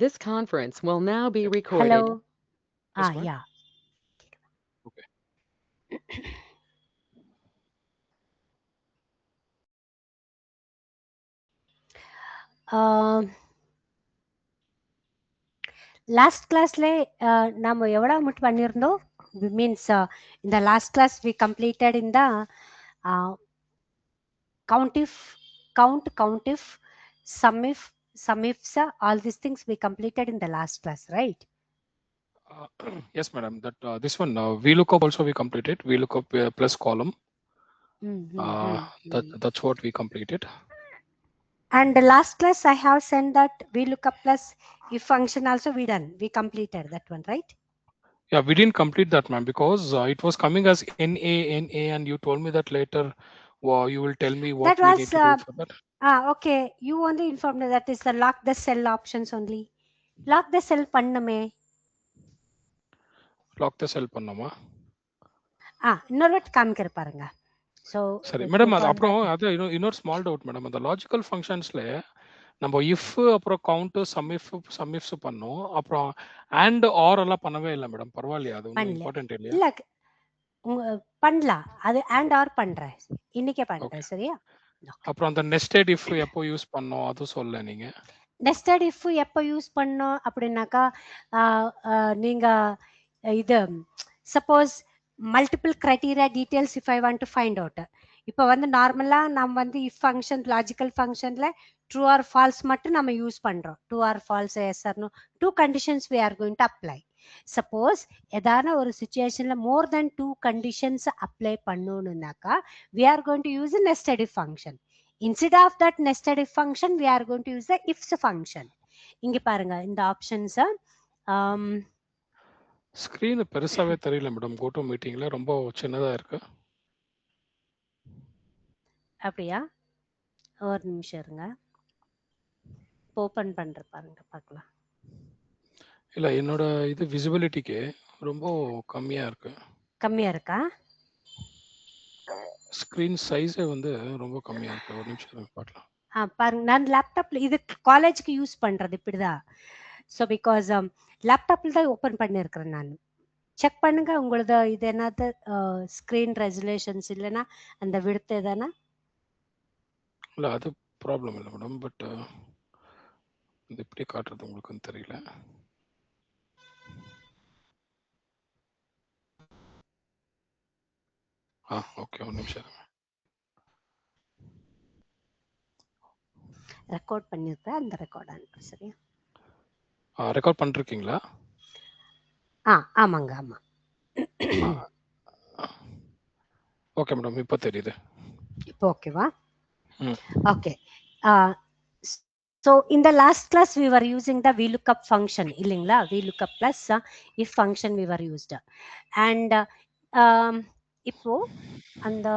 This conference will now be recorded. Hello. Yes, ma'am. Yeah. Okay. Last classல நாம எவ்வளவு முட் பண்ணிருந்தோம்? Means in the last class we completed in the countif, sumifs, all these things we completed in the last class, right? Yes, madam. That this one VLOOKUP also we completed. VLOOKUP plus column. That's what we completed. And the last class I have sent that VLOOKUP plus if function also we done. We completed that one, right? Yeah, we didn't complete that, ma'am, because it was coming as NA, and you told me that later. You will tell me what That we was, need to do for that. Okay. You only informed me that is the lock the cell options only. Lock the cell பண்ணமே. Lock the cell பண்ணோமா? இன்னொரு வாட்டி காமிக்கிற பாருங்க. So சரி madam, அது அப்புறம் அது இன்னொரு ஸ்மால் டவுட் மேடம். அந்த லாஜிக்கல் ஃபங்க்ஷன்ஸ்ல நம்ம இஃப் அப்புறம் கவுண்ட் சம்இஃப்ஸ் பண்ணோம், அப்புறம் அண்ட் ஆர் எல்லாம் பண்ணவே இல்லை மேடம். பரவாயில்லையா? அது ஒன்றும் இம்பார்ட்டன்ட் இல்லையா? இல்ல பண்ணலாம். அது அண்ட் ஆர் பண்றேன், இன்னைக்கே பண்றேன். சரியா? அப்புறம் அந்த நெஸ்டட் இஃப் எப்போ யூஸ் பண்ணோம் அது சொல்ல. நீங்க நெஸ்டட் இஃப் எப்போ யூஸ் பண்ணோம் அப்படின்னாக்கா, நீங்க இது suppose multiple criteria details if I want to find out. இப்போ வந்து நார்மலா நம்ம வந்து இஃப் ஃபங்க்ஷன் லாஜிக்கல் ஃபங்க்ஷன்ல ட்ரூ ஆர் ஃபால்ஸ் மட்டும் நம்ம யூஸ் பண்றோம். True or false, yes or no, two conditions we are going to apply. Suppose ஏதான ஒரு சிச்சுவேஷன்ல more than two conditions apply பண்ணணும்னாக்கா we are going to use a nested if function. Instead of that nested if function we are going to use the ifs function. இங்க பாருங்க இந்த options. Screen பெருசாவே தெரியல madam. கோட்டோ மீட்டிங்ல ரொம்ப சின்னதா இருக்கு. அப்படியா? ஒரு நிமிஷம் இருங்க, ஓபன் பண்ற பாருங்க பார்க்கலாம். இல்ல, என்னோட இது விசிபிலிட்டிக்கு ரொம்ப கம்மியா இருக்கு. கம்மியா இருக்கா? ஸ்கிரீன் சைஸே வந்து ரொம்ப கம்மியா இருக்கு. ஒரு நிமிஷம் பார்க்கலாம். பாருங்க, நான் லேப்டாப்ல இது காலேஜ்க்கு யூஸ் பண்றது இப்படிதான். ஸோ பிகாஸ் லேப்டாப்ல தான் ஓபன் பண்ணிருக்கிறேன் நான். செக் பண்ணுங்க உங்களது இது என்னது ஸ்கிரீன் ரெசல்யூஷன்ஸ் இல்லைன்னா அந்த விடுத்து எதானா. இல்ல அது ப்ராப்ளம் இல்லை மேடம். பட் இது எப்படி காட்டுறது உங்களுக்கு தெரியல. ஓகே, ஒரு நிமிஷம். ரெக்கார்ட் பண்ணிருக்கேன், அந்த ரெக்கார்ட் அனுப்பு. சரியா? ரெக்கார்ட் பண்ணிருக்கீங்களா? ஆமாங்க, ஆமா. ஓகே மேடம், இப்போ தெரியுது. இப்போ ஓகேவா? Okay. So in the last class we were using the VLOOKUP function இல்லைங்களா? VLOOKUP plus if function we were used. And இப்போ அந்த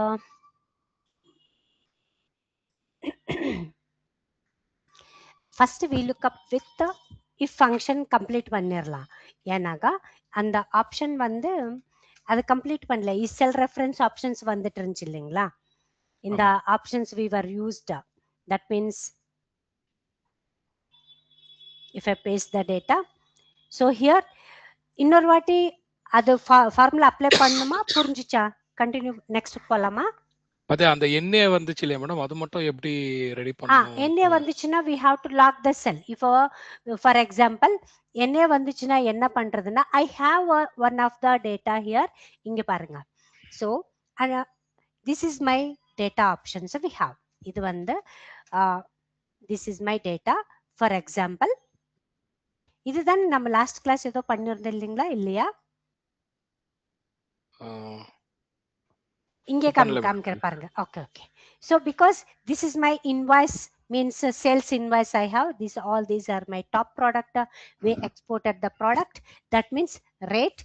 first VLOOKUP with the if function complete பண்ணிரலாம். ஏன்னாக்கா அந்த ஆப்ஷன் வந்து அது கம்ப்ளீட் பண்ணல. செல் ரெஃபரன்ஸ் ஆப்ஷன்ஸ் வந்துட்டு இருந்துச்சு இல்லைங்களா? இந்த options we were used. That means if I paste the data, so here இன்னொரு வாட்டி அது ஃபார்முலா அப்ளை பண்ணணுமா? புரிஞ்சுச்சா? கண்டினியூ நெக்ஸ்ட் போலாமா? அதே அந்த எண்ணே வந்துச்சு இல்லையா மேடம், அது மட்டும் எப்படி ரெடி பண்ணணும்? எண்ணே வந்துச்சுன்னா we have to lock the cell. இப்போ for example எண்ணே வந்துச்சுன்னா என்ன பண்றதுன்னா, I have one of the data here. இங்க பாருங்க. So this is my data options we have. இது வந்து this is my data. For example, இதுதான் நம்ம லாஸ்ட் கிளாஸ் ஏதோ பண்ணிருந்தோம் இல்லைங்களா? இல்லையா? இங்கே காமிக்கிற பாருங்க. Okay. So because this is my invoice, means sales invoice I have. All these are my top product. We exported the product. That means rate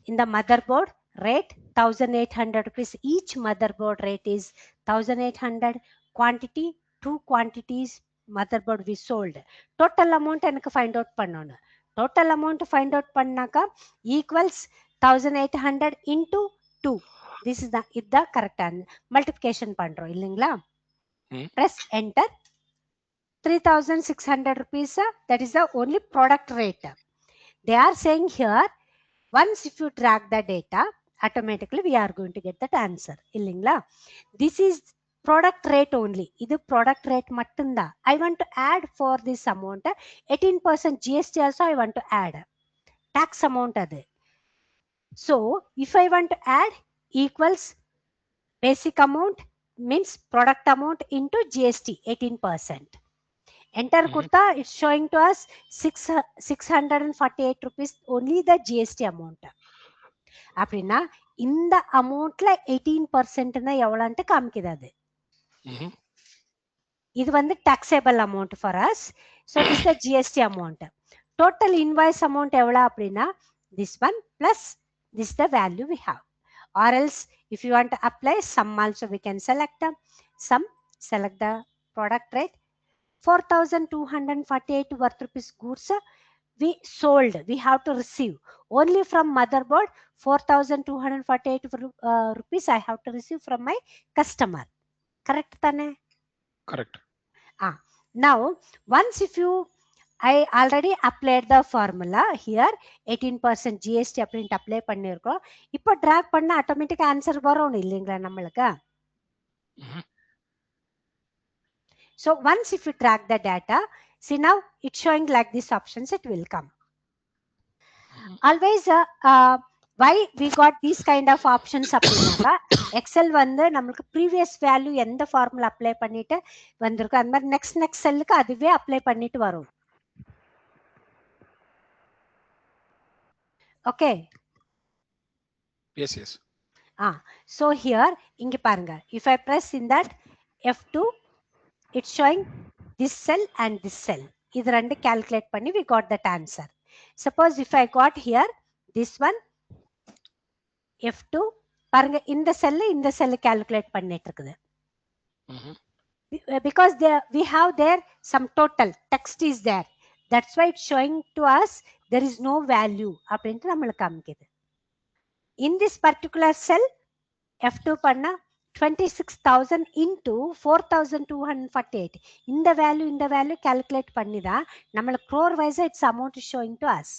in the motherboard rate 1800 rupees. Each motherboard rate is 1800. Quantity 2 quantities motherboard we sold. Total amount எனக்கு find out பண்ணனும். Total amount find out பண்ணாக்கா equals 1800 into 2. This is the correct answer. Multiplication பண்றோம் இல்லைங்களா? Press enter. 3,600 rupees, that is the only product rate. They are saying here, once if you drag the data, automatically we are going to get that answer. Illingla. This is product rate only. This product rate mattunda. I want to add for this amount 18% GST also I want to add. Tax amount adu. So if I want to add equals basic amount means product amount into GST 18%. Enter kutta, it's showing to us 648 rupees only the GST amount. அப்படின்னா இந்த அமௌண்ட்ல 18% எவ்வளோன்ட்டு காமிக்குது அது. இது வந்து taxable amount for us. So this is the GST amount. Total invoice amount எவ்வளோ அப்படின்னா this one plus this is the value we have. Or else if you want to apply sum also we can select sum, select the product rate. 4,248 worth rupees goods we sold, we have to receive only from motherboard. 4,248 rupees I have to receive from my customer. Correct tane? Correct. Now once if you, I already applied the formula here 18% GST அப்படின்ட்டு apply பண்ணிருக்கோம். இப்போ drag பண்ண automatic answer வரும் இல்லைங்களா நம்மளுக்கு. So once if you drag the data, see now it's showing like these options, it will come. Always why we got these kind of options அப்படின்னாக்கா XL வந்து நம்மளுக்கு ப்ரீவியஸ் வேல்யூ எந்த formula apply பண்ணிட்டு வந்திருக்கோ அந்த மாதிரி நெக்ஸ்ட் செல்லுக்கு அதுவே அப்ளை பண்ணிட்டு வரும். ஓகே. Yes. So here இங்க பாருங்க, if I press in that F2, it's showing this cell and this cell. இது ரெண்டு calculate பண்ணி we got that answer. Suppose if I got here this one F2, பாருங்க இந்த செல் calculate பண்ணிட்டு இருக்குது. Because there we have there some total text is there, that's why it's showing to us there is no value அப்படின்ட்டு நம்மளுக்கு காமிக்குது. In this particular cell F2 பண்ணா 26,000 into 4,248 இந்த value calculate பண்ணி தான் நம்மளுக்கு crore wise its amount is showing to us.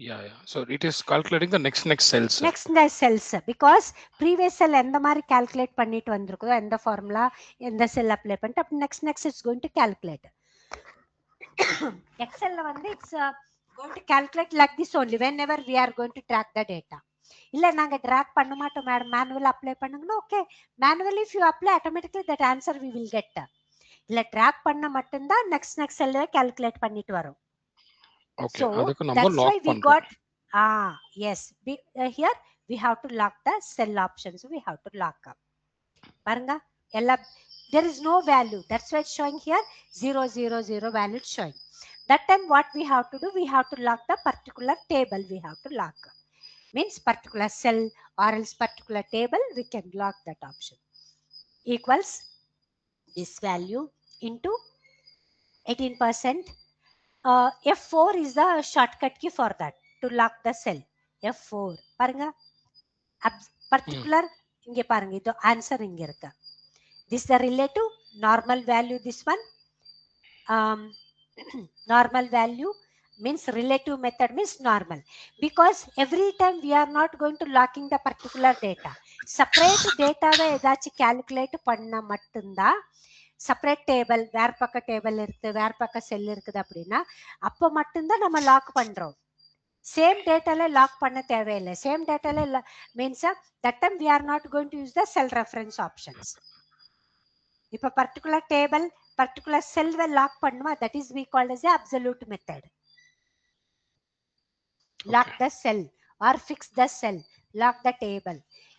Yeah. So it is calculating the next cells. Next cells because previous cell எந்த மாதிரி calculate பண்ணிட்டு வந்திருக்குதோ எந்த formula எந்த cell apply பண்ணிட்டு அப்ப next it's going to calculate. Excel ல வந்து it's going to calculate like this only whenever we are going to track the data. இல்ல நாங்க drag பண்ண மாட்டோம் மேடம், manual apply பண்ணுங்கன்னா okay, manually if you apply automatically that answer we will get. இல்ல drag பண்ண மட்டும்தான் next cell calculate பண்ணிட்டு வரும். Okay, so that's why we got yes here we have to lock the cell options, we have to lock up. Paranga ella there is no value, that's why it's showing here 000 value showing. That time what we have to do, we have to lock the particular table, we have to lock means particular cell or else particular table, we can lock that option. Equals this value into 18%. F4 is the shortcut key for that to lock the cell. F4 பாருங்க particular இங்க பாருங்க இது answer இங்க இருக்கு. This the relative normal value, this one normal value means relative method means normal, because every time we are not going to locking the particular data. Separate data வை ஏதாச்சும் calculate பண்ண மட்டும்தான் separate table வேற பக்க table இருக்குது வேற பக்க செல் இருக்குது அப்படின்னா அப்போ மட்டும்தான் நம்ம லாக் பண்றோம். சேம் டேட்டால லாக் பண்ண தேவையில்லை. சேம் டேட்டால means that time we are not going to use the cell reference options. இப்போ பர்டிகுலர் டேபிள் பர்டிகுலர் செல்வை லாக் பண்ணுமா, that is we called as a absolute method. Lock the cell or fix the cell, lock the table.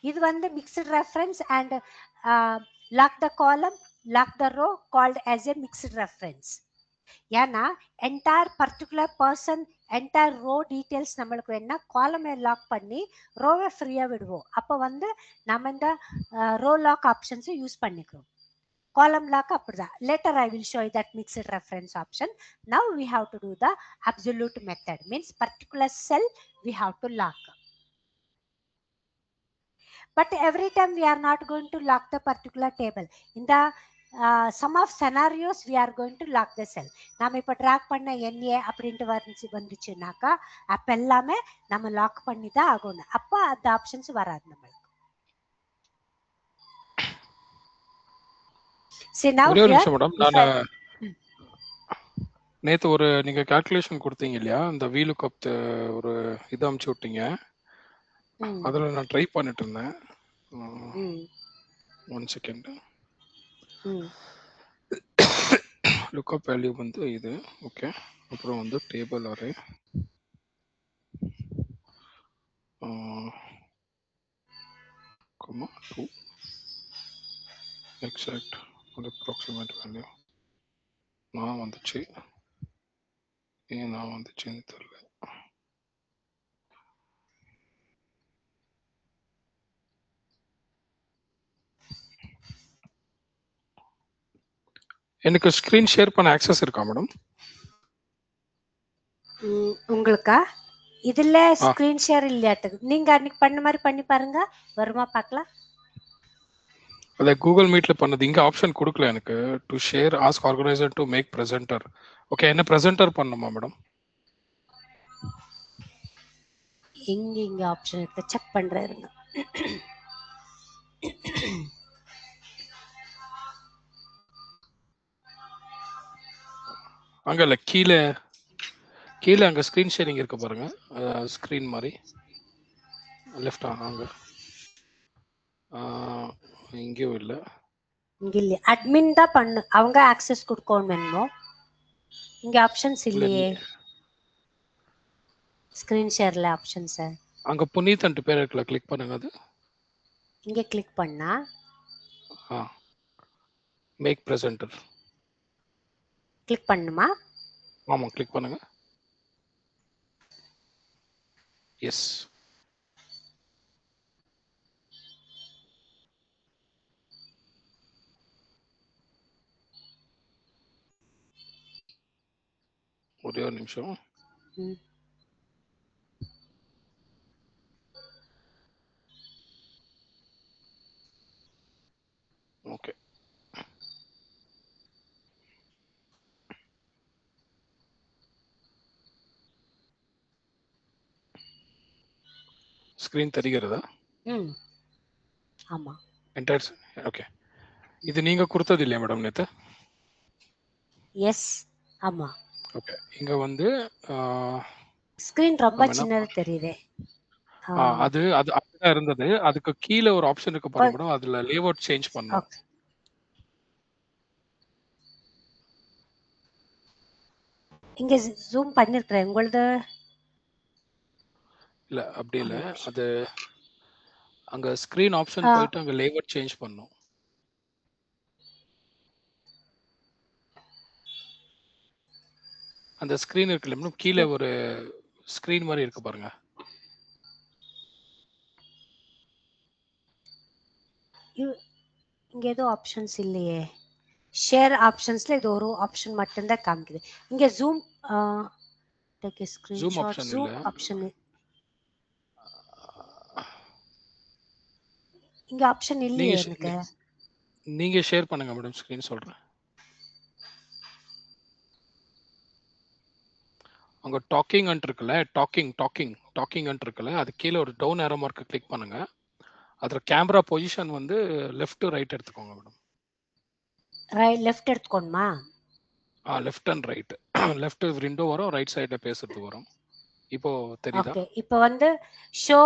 இது வந்து mixed reference and lock the column, lock the row called as a mixed reference. ஏன்னா entire particular person entire row details நம்மளுக்கு வேணா column lock பண்ணி ரோவை ஃப்ரீயா விடுவோம். அப்போ வந்து நம்ம இந்த row lock options யூஸ் பண்ணிக்கிறோம். column lock அப்படிதான். Later I will show you that mixed reference option. Now we have to do the absolute method, means particular cell we have to lock. But every time we are not going to lock the particular table. In the some of scenarios we are going to lock the cell. நாம இப்ப track பண்ண NA அப்படின்ட்டு வந்துச்சுனாக்கா அப்ப எல்லாமே நம்ம lock பண்ணி தான் ஆகணும். அப்ப அந்த ஆப்ஷன்ஸ் வராது நம்மளுக்கு. See now ஒரே ஒரு here நிமிஷம் மேடம், நான் நேத்து ஒரு நீங்க கால்குலேஷன் கொடுத்தீங்க இல்லையா, இந்த VLOOKUP ஒரு இது அமுச்சு விட்டீங்க, அதுல நான் ட்ரை பண்ணிட்டு இருந்தேன். One second. லுக்அப் வேல்யூ வந்து இது ஓகே. அப்புறம் வந்து டேபிள் அரே, comma 2 exact ஒரு approximate வேல்யூ நான் வந்துச்சு, ஏன் நான் வந்துச்சுன்னு தெரியல. எனக்கு ஸ்கிரீன் ஷேர் பண்ண ஆக்சஸ் இருக்கா மேடம்? உங்களுக்கா? இதுல ஸ்கிரீன் ஷேர் இல்லையாட்டு, நீங்க அன்னைக்கு பண்ண மாதிரி பண்ணி பாருங்க, வருமா பார்க்கலாம். அத கூகுள் மீட்ல பண்ணது, இங்க ஆப்ஷன் கொடுக்கல எனக்கு. To share ask organiser to make presenter. Okay, என்ன பிரசன்டர் பண்ணணுமா மேடம்? இங்க ஆப்ஷன் இருக்கு, செக் பண்றேன். அங்க இல்ல, கீழே கீழே அங்க ஸ்கிரீன் ஷேரிங் இருக்கு பாருங்க, ஸ்கிரீன் மாதிரி லெஃப்ட். அங்க இங்கேயும் இல்ல, இங்க இல்ல. அட்மின் தான் பண்ணு, அவங்க ஆக்சஸ் கொடுக்கணும் வேணுமோ. இங்க ஆப்ஷன்ஸ் இல்லையே ஸ்கிரீன் ஷேர்ல ஆப்ஷன்ஸ். அங்க புனீத் அண்ட் பேர் இருக்குல்ல, கிளிக் பண்ணுங்க. அது இங்க கிளிக் பண்ணா மேக் பிரசன்டர் கிளிக் பண்ணுமா? ஆமா, கிளிக் பண்ணுங்க. எஸ், ஒரே ஒரு நிமிஷம். ஓகே, ஸ்கிரீன் தெரிகிறதா? ஆமா. Entire okay. இது நீங்க கொடுத்தது இல்லையா மேடம் நேத்து? எஸ், ஆமா. ஓகே, இங்க வந்து ஸ்கிரீன் ரொம்ப சின்னதா தெரியுதே. அது அப்படிதான் இருந்தது. அதுக்கு கீழே ஒரு ஆப்ஷன் இருக்கு பாருங்க மேடம், அதுல லேஅவுட் சேஞ்ச் பண்ணனும். இங்க ஜூம் பண்ணிருக்கேன் உங்களது. இல்ல அப்படி இல்ல, அது அங்க ஸ்கிரீன் ஆப்ஷன் போயிட்டு அங்க லேஅவுட் சேஞ்ச் பண்ணனும். அந்த ஸ்கிரீன் இருக்குல்ல மேடம், கீழே ஒரு ஸ்கிரீன் மாதிரி இருக்கு பாருங்க. இங்க ஏதோ ஆப்ஷன்ஸ் இல்லையே. ஷேர் ஆப்ஷன்ஸ்ல இது ஒரு ஆப்ஷன் மட்டும் தான் காமிக்குது. இங்க zoom take a screenshot, zoom option இங்க ஆப்ஷன் இல்லையே எனக்கு. நீங்க ஷேர் பண்ணுங்க மேடம், ஸ்கிரீன் சொல்றேன். அங்க டாக்கிங் அண்ட் இருக்குல்ல, டாக்கிங் அண்ட் இருக்குல்ல, அது கீழே ஒரு டவுன் ஏரோ மார்க் கிளிக் பண்ணுங்க. அதுல கேமரா பொசிஷன் வந்து லெஃப்ட் ரைட் எடுத்துக்கோங்க மேடம். லெஃப்ட் எடுத்துக்கோணுமா? Left and right. Left window வரும், ரைட் சைடுல பேசுறது வரும். இப்போ தெரியுதா? ஓகே, இப்போ வந்து ஷோ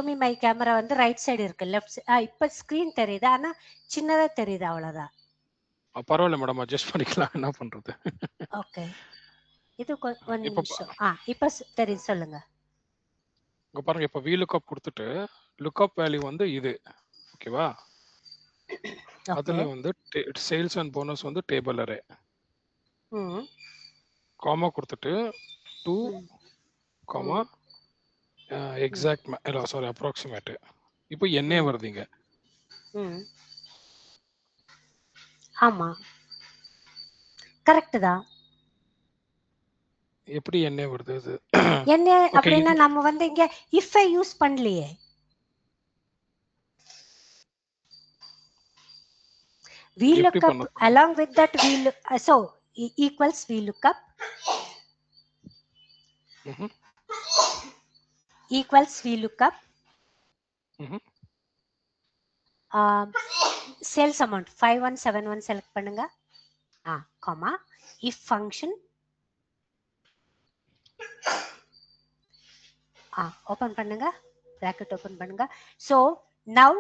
மீ மை கேமரா வந்து ரைட் சைடு இருக்கு, லெஃப்ட். இப்போ ஸ்கிரீன் தெரியுது, ஆனா சின்னதா தெரியுது, அவ்வளவுதான். பரவாயில்ல மேடம், அட்ஜஸ்ட் பண்ணிக்கலாம், என்ன பண்றது. ஓகே, இது ஒரு நிமிஷம். இப்போ தெரியுது, சொல்லுங்க. இங்க பாருங்க, இப்போ VLOOKUP கொடுத்துட்டு லுக்அப் வேல்யூ வந்து இது ஓகேவா. அதுல வந்து சேல்ஸ் அண்ட் போனஸ் வந்து டேபிள் அரே, காமா கொடுத்துட்டு 2 காமா எக்ஸாக்ட் சாரி அப்ராக்சிமேட். இப்போ என்ன வருதுங்க? ஆமா, கரெக்ட் தான். எப்படி என்ன வருது? இது என்ன அப்படின்னா நம்ம வந்து இங்க இஃப் யூஸ் பண்ணலையே. VLOOKUP along with that so equals VLOOKUP equals VLOOKUP sales amount 5171 select பண்ணுங்க comma if function open பண்ணுங்க bracket open பண்ணுங்க. So now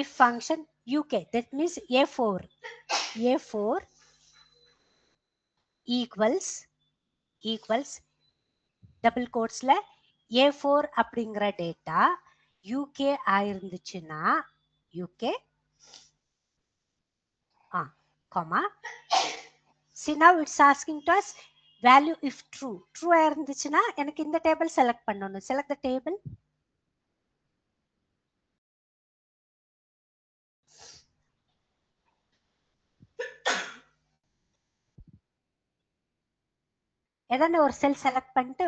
if function UK, that means A4 equals double quotesல A4 அப்படிங்கிற data UK ஆயிருந்துச்சுன்னா UK comma see now it's asking to us value if true ஆயிருந்துச்சுன்னா எனக்கு இந்த table select பண்ணணும். select the table. எதனா ஒரு செல் select பண்ணிட்டு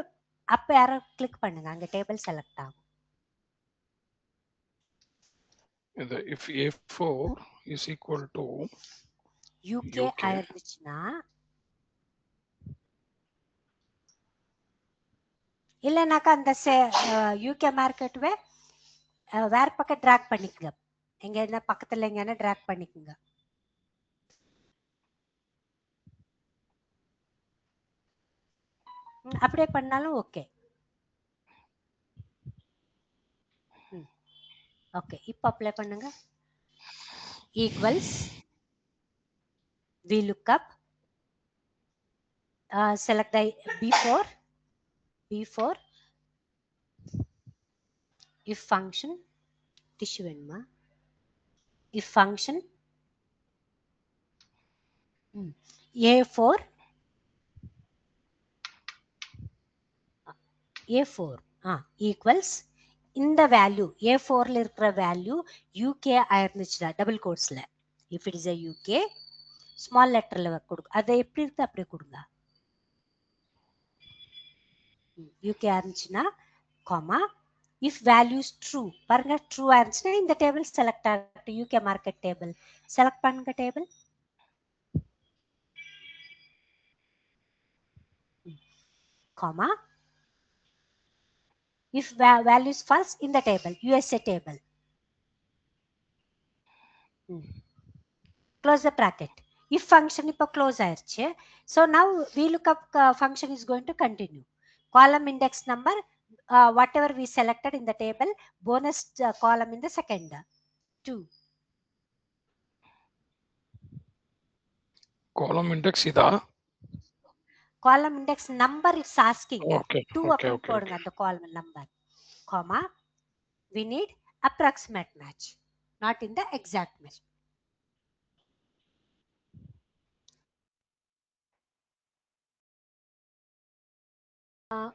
அப்ப யாரோ கிளிக் பண்ணுங்க, அங்க டேபிள் செலக்ட் ஆகும். if A4 is equal to UK ஆயிருந்துச்சுன்னா இல்லைனாக்கா அந்த UK மார்க்கெட்வே வேற பக்கம் டிராக் பண்ணிக்கங்க, எங்க என்ன பக்கத்துல எங்கன்னா டிராக் பண்ணிக்கங்க. அப்படியே பண்ணாலும் ஓகே. ஓகே இப்போ அப்ளை பண்ணுங்க. Equals VLOOKUP select the B4 if function tissue வேணுமா if function A4 equals இந்த வேல்யூ A4ல இருக்கிற வேல்யூ UK ஆயிருந்துச்சுடா டபுள் கோட்ஸ்ல if it is a UK small லெட்டர்ல கொடுங்க. அதை எப்படி இருக்கு அப்படியே கொடுங்க. UK ஆயிருந்துச்சுன்னா காமா if values true பாருங்க ட்ரூ ஆயிருந்துச்சுன்னா இந்த டேபிள் செலக்ட் ஆகட்டும். UK மார்க்கெட் டேபிள் செலக்ட் பண்ணுங்க. Table comma if values false in the table USA table close the bracket. if function இப்போ close ஆயிருச்சு. so now VLOOKUP function is going to continue. column index number whatever we selected in the table, bonus column in the second 2 column index இதா column index number is asking. 2 okay. போடுங்க அந்த column number comma we need approximate match, not in the exact match.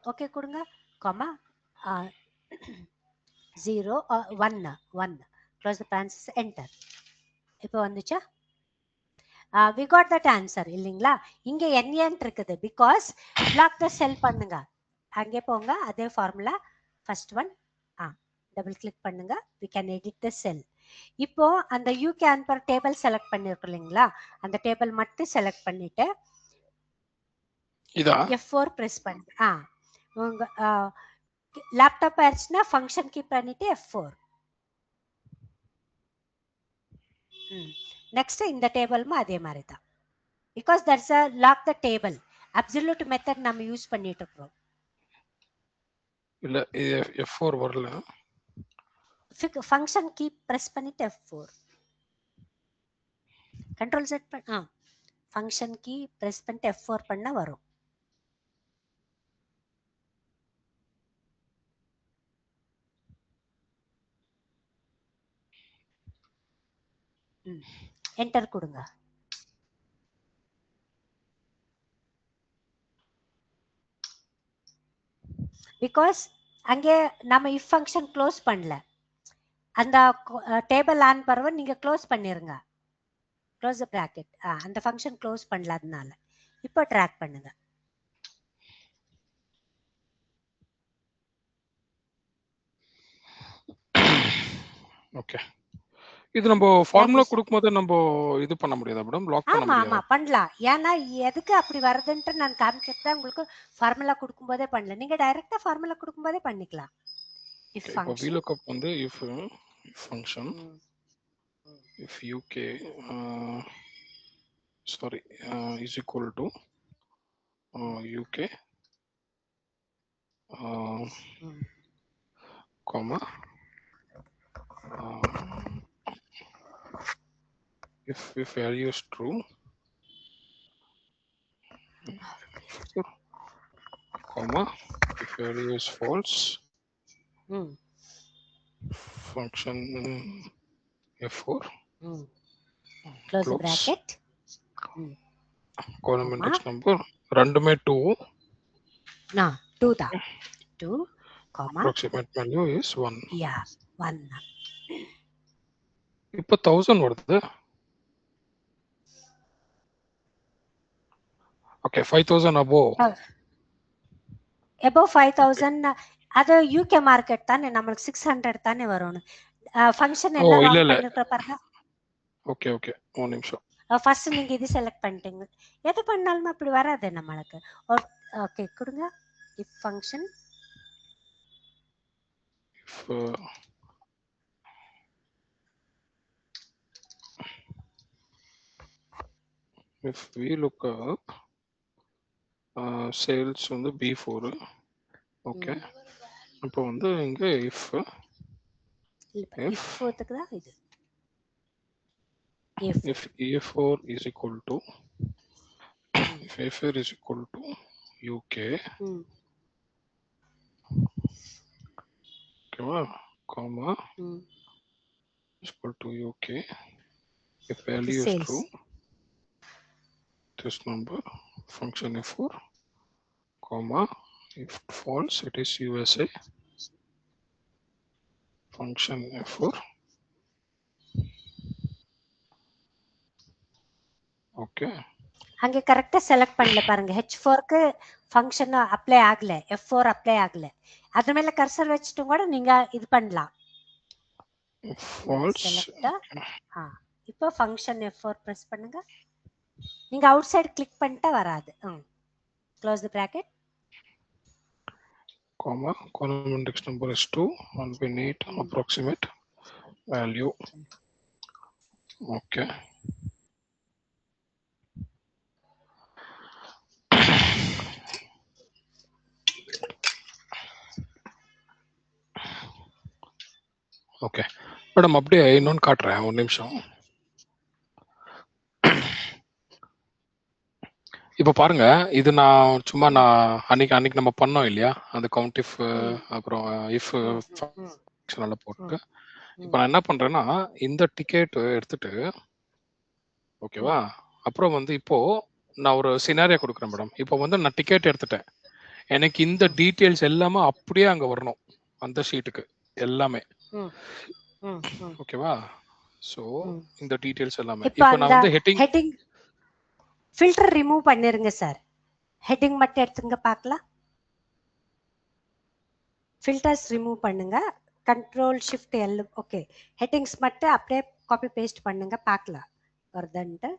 Okay கொடுங்க comma 0 1 close the parenthesis enter. இப்போ வந்துச்சா we got that answer இல்லைங்களா? இங்க n இருக்குது because block the cell பண்ணுங்க. அங்கே போங்க அதே formula first one double click பண்ணுங்க. we can edit the cell. இப்போ அந்த UK ஆன்பர் டேபிள் செலக்ட் பண்ணிருக்கோம் இல்லைங்களா? அந்த டேபிள் மட்டும் செலக்ட் பண்ணிட்டு இதா F4 பிரஸ் பண்ணு. உங்க லேப்டாப் ஆயிடுச்சுன்னா ஃபங்க்ஷன் கீ பண்ணிட்டு F4. நெக்ஸ்ட் இந்த டேபிளும் அதே மாதிரி தான். Because that's a lock the table absolute method நம்ம யூஸ் பண்ணிட்டு இருக்கோம். இல்ல F4 வரல. ஃபங்க்ஷன் கீ பிரஸ் பண்ணிட்டு F4 கண்ட்ரோல் செட் பண்ண ஃபங்க்ஷன் கீ பிரஸ் பண்ணிட்டு F4 பண்ணா வரும். என்டர் கொடுங்க. பிகாஸ் அங்கே நம்ம இஃப் ஃபங்க்ஷன் க்ளோஸ் பண்ணல, அந்த டேபிள் ஆன் பரவ நீங்க க்ளோஸ் பண்ணிருங்க. Close the bracket. அந்த ஃபங்க்ஷன் க்ளோஸ் பண்ணல, அதனால இப்போ ட்ராக் பண்ணுங்க. ஓகே இது நம்ம ஃபார்முலா Language. கொடுக்கும்போது நம்ம இது பண்ண முடியாதா மேடம்? லாக் பண்ண ஆமா ஆமா முடியாதா? பண்ணலாம். ஏன்னா எதுக்கு அப்படி வருதுன்ட்டு நான் காமிச்சிட்டு தான் உங்களுக்கு ஃபார்முலா கொடுக்கும்போதே பண்ணல. நீங்க டைரக்டா ஃபார்முலா கொடுக்கும்போதே பண்ணிக்கலாம். If okay. இப்போ ஃபங்க்ஷன் VLOOKUP வந்து if function if UK sorry is equal to UK comma if value is true comma if value is false function F4 close the close bracket column index number ரெண்டுமே 2 நான் 2 தான் 2 comma approximate value is 1 yeah 1 இப்போ 1000 வருது. Okay 5000 above above 5000 அது UK market தானே நம்மளுக்கு 600 தானே வரும். ஃபங்க்ஷன் எல்லாம் இல்ல ரவுண்ட் இல்ல பண்ணிருக்க பாருங்க. ஓகே ஓகே ஒரு நிமிஷம். ஃபர்ஸ்ட் நீங்க இது செலக்ட் பண்ணிட்டீங்க. எது பண்ணாலும் அப்படி வராது நம்மளுக்கு. ஓகே கொடுங்க. if function if we look up sales வந்து B4 ஓகே. இப்போ வந்து இங்க if க்கு தான் இது if A4 is equal to if A4 is equal to UK ஓகேவா comma is equal to UK if value is Sales. true this number function F4 comma if false it is USA function F4 okay. அங்க கரெக்டா select பண்ணல பாருங்க. H4 க்கு function apply ஆகல, F4 apply ஆகல. அது மேல கர்சர் வச்சிட்டு கூட நீங்க இது பண்ணலாம். false இப்போ ஃபங்க்ஷன் F4 பிரஸ் பண்ணுங்க. நீங்க அவுட் சைடு கிளிக் பண்ணிட்டா வராது. Close the bracket comma column index number is 2 and we need approximate value. Okay. Okay madam அப்படியே இன்னொன்று காட்டுறேன் ஒரு நிமிஷம். இப்போ பாருங்க இது நான் சும்மா அன்னைக்கு நம்ம பண்ணோம் இல்லையா அந்த கவுண்ட் இஃப் அப்புறம் இஃப் ஃபங்க்ஷனால போட்டு இப்போ நான் என்ன பண்றேன்னா இந்த டிக்கெட் எடுத்துட்டு ஓகேவா அப்புறம் வந்து இப்போ நான் ஒரு சினாரியா கொடுக்குறேன் மேடம். இப்போ வந்து நான் டிக்கெட் எடுத்துட்டேன். எனக்கு இந்த டீட்டெயில்ஸ் எல்லாமே அப்படியே அங்க வரணும் அந்த ஷீட்டுக்கு எல்லாமே. ஓகேவா சோ இந்த டீடைல்ஸ் எல்லாமே இப்போ நான் வந்து ஹெட்டிங் ஃபில்டர் ரிமூவ் பண்ணிருங்க சார். ஹெட்டிங் மட்டும் எடுத்துங்க பார்க்கலாம். ஃபில்டர்ஸ் ரிமூவ் பண்ணுங்க. Control shift L. Okay headings மட்டும் அப்படியே காப்பி பேஸ்ட் பண்ணுங்க பார்க்கலாம் வருதுன்ட்டு.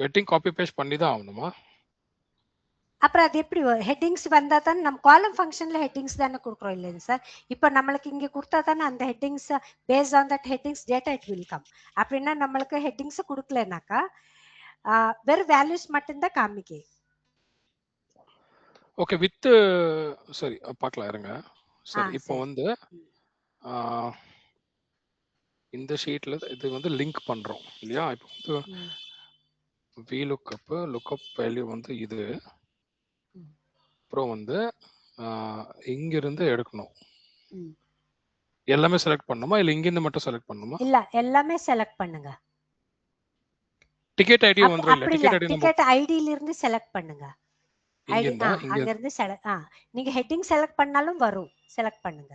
ஹெட்டிங் காப்பி பேஸ்ட் பண்ணி தான் ஆகணுமா? அப்புறம் அது எப்படி ஹெட்டிங்ஸ் வந்தா தான் நம்ம காலம் ஃபங்க்ஷன்ல ஹெட்டிங்ஸ் தானே கொடுக்குறோம் இல்லைங்க சார். இப்போ நம்மளுக்கு இங்க கொடுத்தா தானே அந்த headings based on that headings data it will come. அப்படின்னா நம்மளுக்கு ஹெட்டிங்ஸ் கொடுக்கலனாக்கா வெறும் வேல்யூஸ் மட்டும்தான் காமிக்கே. ஓகே வித் சரி பார்க்கலாம் இருங்க. சரி இப்போ வந்து இந்த ஷீட்ல இது வந்து லிங்க் பண்றோம் இல்லையா? இப்போ வந்து VLOOKUP லுக்அப் வேல்யூ வந்து இது அப்புறம் வந்து இங்க இருந்து எடுக்கணும். எல்லாமே செலக்ட் பண்ணணுமா இல்ல இங்க இருந்து மட்டும் செலக்ட் பண்ணணுமா? இல்ல எல்லாமே செலக்ட் பண்ணுங்க. டிக்கெட் ஐடி வந்துரும் இல்ல டிக்கெட் ஐடில இருந்து செலக்ட் பண்ணுங்க. அங்க இருந்து நீங்க ஹெட்டிங் செலக்ட் பண்ணாலும் வரும். செலக்ட் பண்ணுங்க.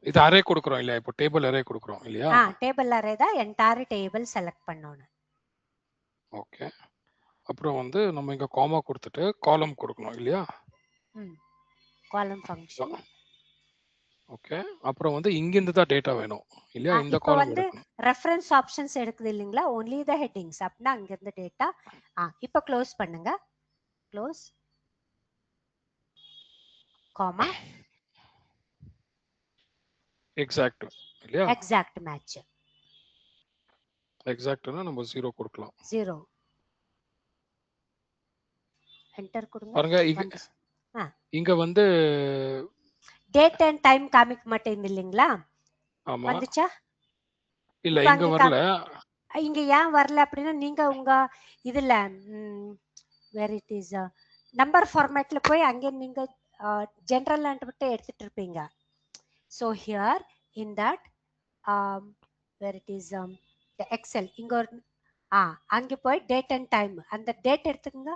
இது அரே கொடுக்கிறோம் இல்லையா? இப்போ டேபிள் அரே கொடுக்கிறோம் இல்லையா? டேபிள் அரே தான் என்டையர் டேபிள் செலக்ட் பண்ணனும். ஓகே அப்புறம் வந்து நம்ம இங்க காமா கொடுத்துட்டு காலம் கொடுக்கணும் இல்லையா? காலம் ஃபங்க்ஷன் ஓகே. அப்புறம் வந்து இங்கிருந்து தான் டேட்டா வேணும் இல்லையா? இந்த இப்போ காலம் வந்து எடுக்கணும். ரெஃபரன்ஸ் ஆப்ஷன்ஸ் எடுக்குது இல்லைங்களா, ஒன்லி த ஹெட்டிங்ஸ் அப்படின்னா அங்கிருந்து டேட்டா. இப்போ க்ளோஸ் பண்ணுங்க, க்ளோஸ் காமா எக்ஸாக்ட் இல்லையா? எக்ஸாக்ட் மேட்ச் எக்ஸாக்ட்னா நம்ம 0 கொடுக்கலாம். 0 என்டர் கொடுங்க. பாருங்க இங்க வந்து டேட் அண்ட் டைம் காமிக்க மாட்டேங்குது இல்லைங்களா? ஆமா. வந்துச்சா? இல்ல இப்ப இங்க அங்க வரல. இங்க ஏன் வரல அப்படின்னா நீங்க உங்க இதுல வேர் இட் இஸ் நம்பர் ஃபார்மேட்ல போய் அங்கே நீங்க ஜென்ரல் மட்டும் எடுத்துட்டு இருப்பீங்க. So here in that where it is Excel இங்க ஒரு அங்கே போய் டேட் அண்ட் டைம் அந்த டேட் எடுத்துக்கோங்க.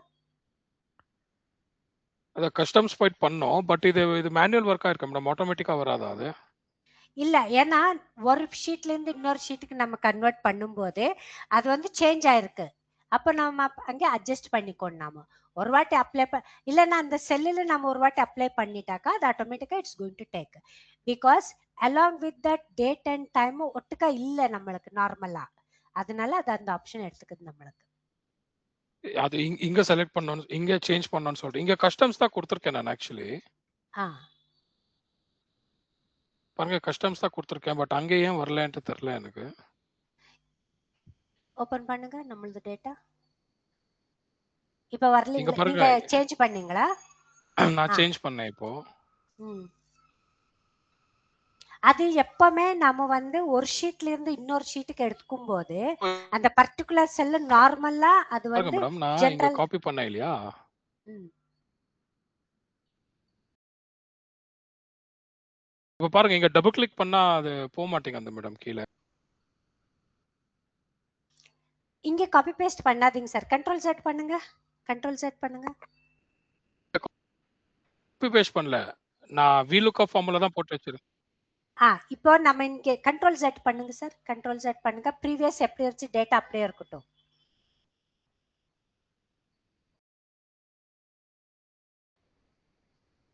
அத கஸ்டம்ஸ் பாயிண்ட் பண்ணோம். பட் இது மேனுவல் ஒர்க்கா இருக்கு மேடம். ஆட்டோமேட்டிக்கா வராதா அது? இல்ல, ஏன்னா ஒரு ஷீட்ல இருந்து இன்னொரு ஷீட்டுக்கு நம்ம கன்வெர்ட் பண்ணும்போது அது வந்து சேஞ்ச் ஆயிருக்கு. அப்ப நம்ம அங்கே அட்ஜஸ்ட் பண்ணிக்கணும். நாம ஒரு வாட்டி அப்ளை இல்லைன்னா அந்த செல்லில் நம்ம ஒரு வாட்டி அப்ளை பண்ணிட்டாக்கா அது ஆட்டோமேட்டிக்கா it's going to take, because along with that date and time ஒட்டுக்கா இல்லை நம்மளுக்கு நார்மலா. அதனால அது அந்த ஆப்ஷன் எடுத்துக்குது நம்மளுக்கு. அது இங்க செலக்ட் பண்ணனும், இங்க சேஞ்ச் பண்ணனும்னு சொல்லிட்டு இங்க கஸ்டம்ஸ் தான் கொடுத்திருக்கேன் நான் ஆக்சுவலி. பாருங்க கஸ்டம்ஸ் தான் கொடுத்திருக்கேன். பட் அங்க ஏன் வரலன்ட்டு தெரியல எனக்கு. ஓபன் பண்ணுங்க நம்மளது டேட்டா. இப்ப வரலீங்க, இங்க பாருங்க. நீங்க சேஞ்ச் பண்ணீங்களா? நான் சேஞ்ச் பண்ணேன் இப்போ. அது எப்பவுமே நம்ம வந்து ஒரு ஷீட்ல இருந்து இன்னொரு ஷீட்டுக்கு எடுக்கும் போது அந்த பர்టిక్యులர் செல் நார்மலா அது வந்து மேடம் நான் இங்க ஜெனரல் காப்பி பண்ணேன் இல்லையா? இப்ப பாருங்க இங்க டபுள் கிளிக் பண்ணா அது போக மாட்டேங்குது மேடம் கீழே. இங்க காப்பி பேஸ்ட் பண்ணாதீங்க சார், கண்ட்ரோல் செட் பண்ணுங்க, கண்ட்ரோல் செட் பண்ணுங்க. காப்பி பேஸ்ட் பண்ணல, நான் VLOOKUP ஃபார்முலா தான் போட்டு வச்சிருக்கேன். இப்போ நம்ம இங்க கண்ட்ரோல் செட் பண்ணுங்க சார், கண்ட்ரோல் செட் பண்ணுங்க. ப்ரீவியஸ் எப்படி இருந்துச்சு டேட்டா அப்படியே இருக்கட்டும்.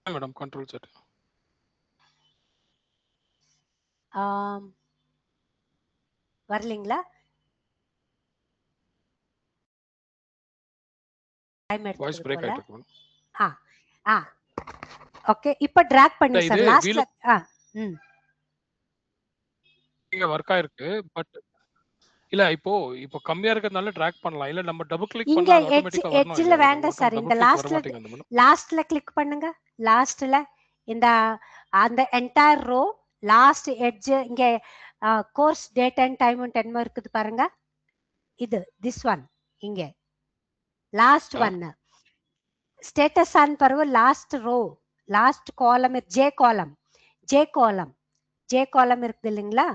மேடம் கண்ட்ரோல் செட் வரலீங்களா? வாய்ஸ் பிரேக் ஆயிட்டு இருக்கு. ஓகே இப்போ டிராக் பண்ணுங்க சார் லாஸ்ட்ல. இங்க வர்க் ஆயிருக்கு. பட் இல்ல இப்போ கம்மியா இருக்கிறதுனால டிராக் பண்ணலாம். இல்ல நம்ம டபுள் கிளிக் இங்க பண்ணா ஆட்டோமேட்டிக்கா வரணும். எட்ஜ்ல வேண்டாம் சார், இந்த லாஸ்ட்ல கிளிக் பண்ணுங்க. லாஸ்ட்ல இந்த அந்த என்டையர் ரோ லாஸ்ட் எட்ஜ் இங்க கோர்ஸ் டேட் அண்ட் டைம் 10 இருக்குது பாருங்க. இது திஸ் ஒன் இங்க லாஸ்ட் ஒன் ஸ்டேட்டஸ் ஆன் பரவு last row last column J column J column இருக்குது இல்லைங்களா?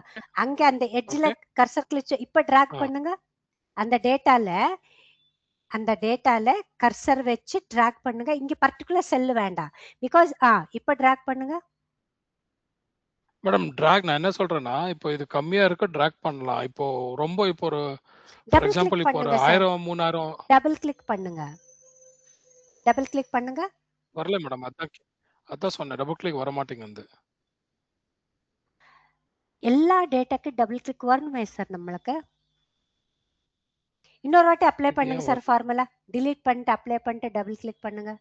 அங்க அந்த எட்ஜ்ல கர்சர் கிளிக் இப்ப டிராக் பண்ணுங்க. அந்த டேட்டால கர்சர் வச்சு டிராக் பண்ணுங்க. இங்க பர்టిక్యులர் செல் வேண்டாம், பிகாஸ் இப்ப டிராக் பண்ணுங்க மேடம். டிராக் நான் என்ன சொல்றேன்னா, இப்போ இது கம்மியா இருக்க டிராக் பண்ணலாம். இப்போ ரொம்ப இப்போ ஒரு ஃபார் எக்ஸாம்பிள் இப்போ ஒரு 1000 3000 டபுள் கிளிக் பண்ணுங்க, டபுள் கிளிக் பண்ணுங்க. வரல மேடம். அதான் சொன்னேன், டபுள் கிளிக் வர மாட்டேங்குது. எல்லா டேட்டாக்கு டபுள் கிளிக் வரணுமே சார் நம்மளுக்கு. இன்னொரு வாட்டி அப்ளை பண்ணுங்க சார் ஃபார்முலா. டிலீட் பண்ணிட்டு அப்ளை பண்ணிட்டு டபுள் கிளிக் பண்ணுங்க.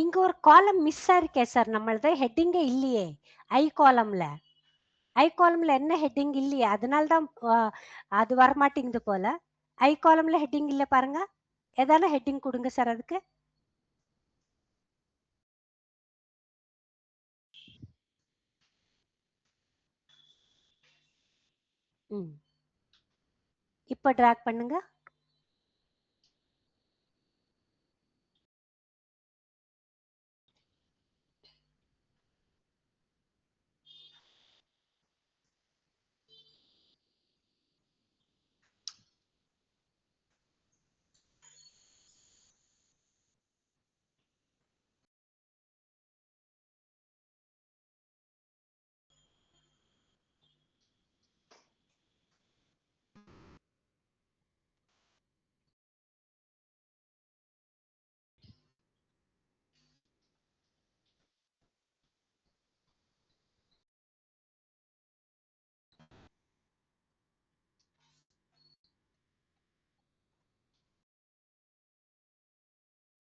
இங்க ஒரு காலம் மிஸ் ஆயிருக்கே சார், நம்மளது ஹெட்டிங்கே இல்லையே. ஐ காலம்ல என்ன ஹெட்டிங் இல்லையே, அதனால தான் அது வரமாட்டேங்குது போல. ஐ காலம்ல ஹெட்டிங் இல்ல பாருங்க. ஏதான ஹெட்டிங் கொடுங்க சார் அதுக்கு. ம். இப்ப டிராக் பண்ணுங்க.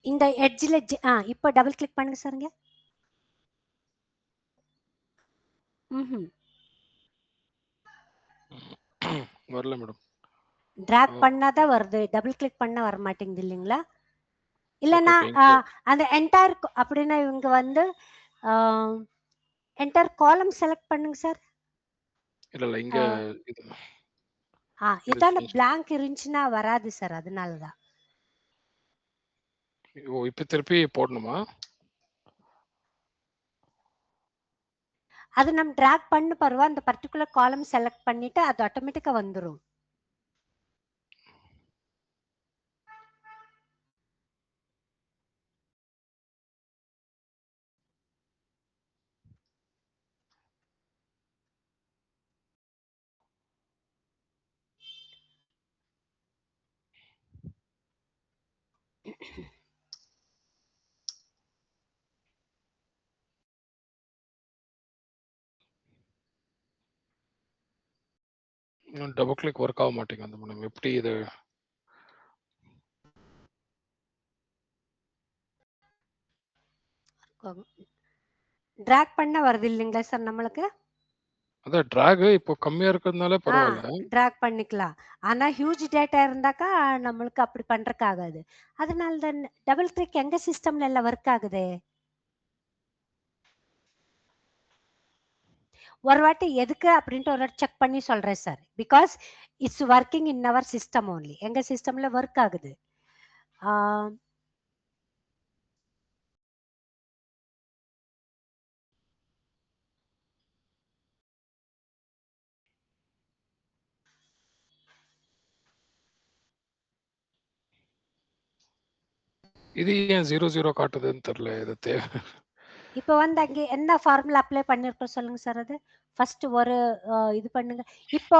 இந்த எட்ஜ்ல இப்ப டபுள் கிளிக் பண்ணுங்க சார்ங்க. வரல மேடம். டிராக் பண்ணாதான் வருது, டபுள் கிளிக் பண்ண வர மாட்டேங்குது இல்லைங்களா? ஓகே இல்லைன்னா ஓகே இங்க அந்த என்டையர் அப்படின்னா இவங்க வந்து என்டையர் காலம் செலக்ட் பண்ணுங்க சார். இல்ல இங்க இது இது இதான change. பிளாங்க் இருந்துச்சுன்னா வராது சார், அதனாலதான். ஓ இப்ப திருப்பி போடணுமா? அது நம்ம டிராக் பண்ண பருவா அந்த பர்டிகுலர் காலம் செலக்ட் பண்ணிட்டு அது ஆட்டோமேட்டிக்கா வந்துரும். டபுள் கிளிக் ஒர்க் ஆக மாட்டேங்குது மேடம். எப்படி இது? டிராக் பண்ண வருது இல்லைங்களா சார் நம்மளுக்கு? அதான் டிராக் இப்போ கம்மியா இருக்கிறதுனால பரவாயில்ல. டிராக் பண்ணிக்கலாம். ஆனா ஹியூஜ் டேட்டா இருந்தாக்கா நம்மளுக்கு அப்படி பண்றதுக்கு ஆகாது. அதனால தான் டபுள் கிளிக் எங்க சிஸ்டம்ல எல்லாம் ஒர்க் ஆகுது. ஒரு வாட்டி எதுக்கு அப்படின்ட்டு ஒரு வாட்டி செக் பண்ணி சொல்றேன் sir. Because it's working in our system only. எங்க சிஸ்டம்ல ஒர்க் ஆகுது. இது ஏன் 00 காட்டுதுன்னு தெரியல. இது தேவை. இப்போ வந்து அங்கே என்ன ஃபார்முலா அப்ளை பண்ணிருக்கோம் சொல்லுங்க சார். அது ஃபர்ஸ்ட் ஒரு இது பண்ணுங்க. இப்போ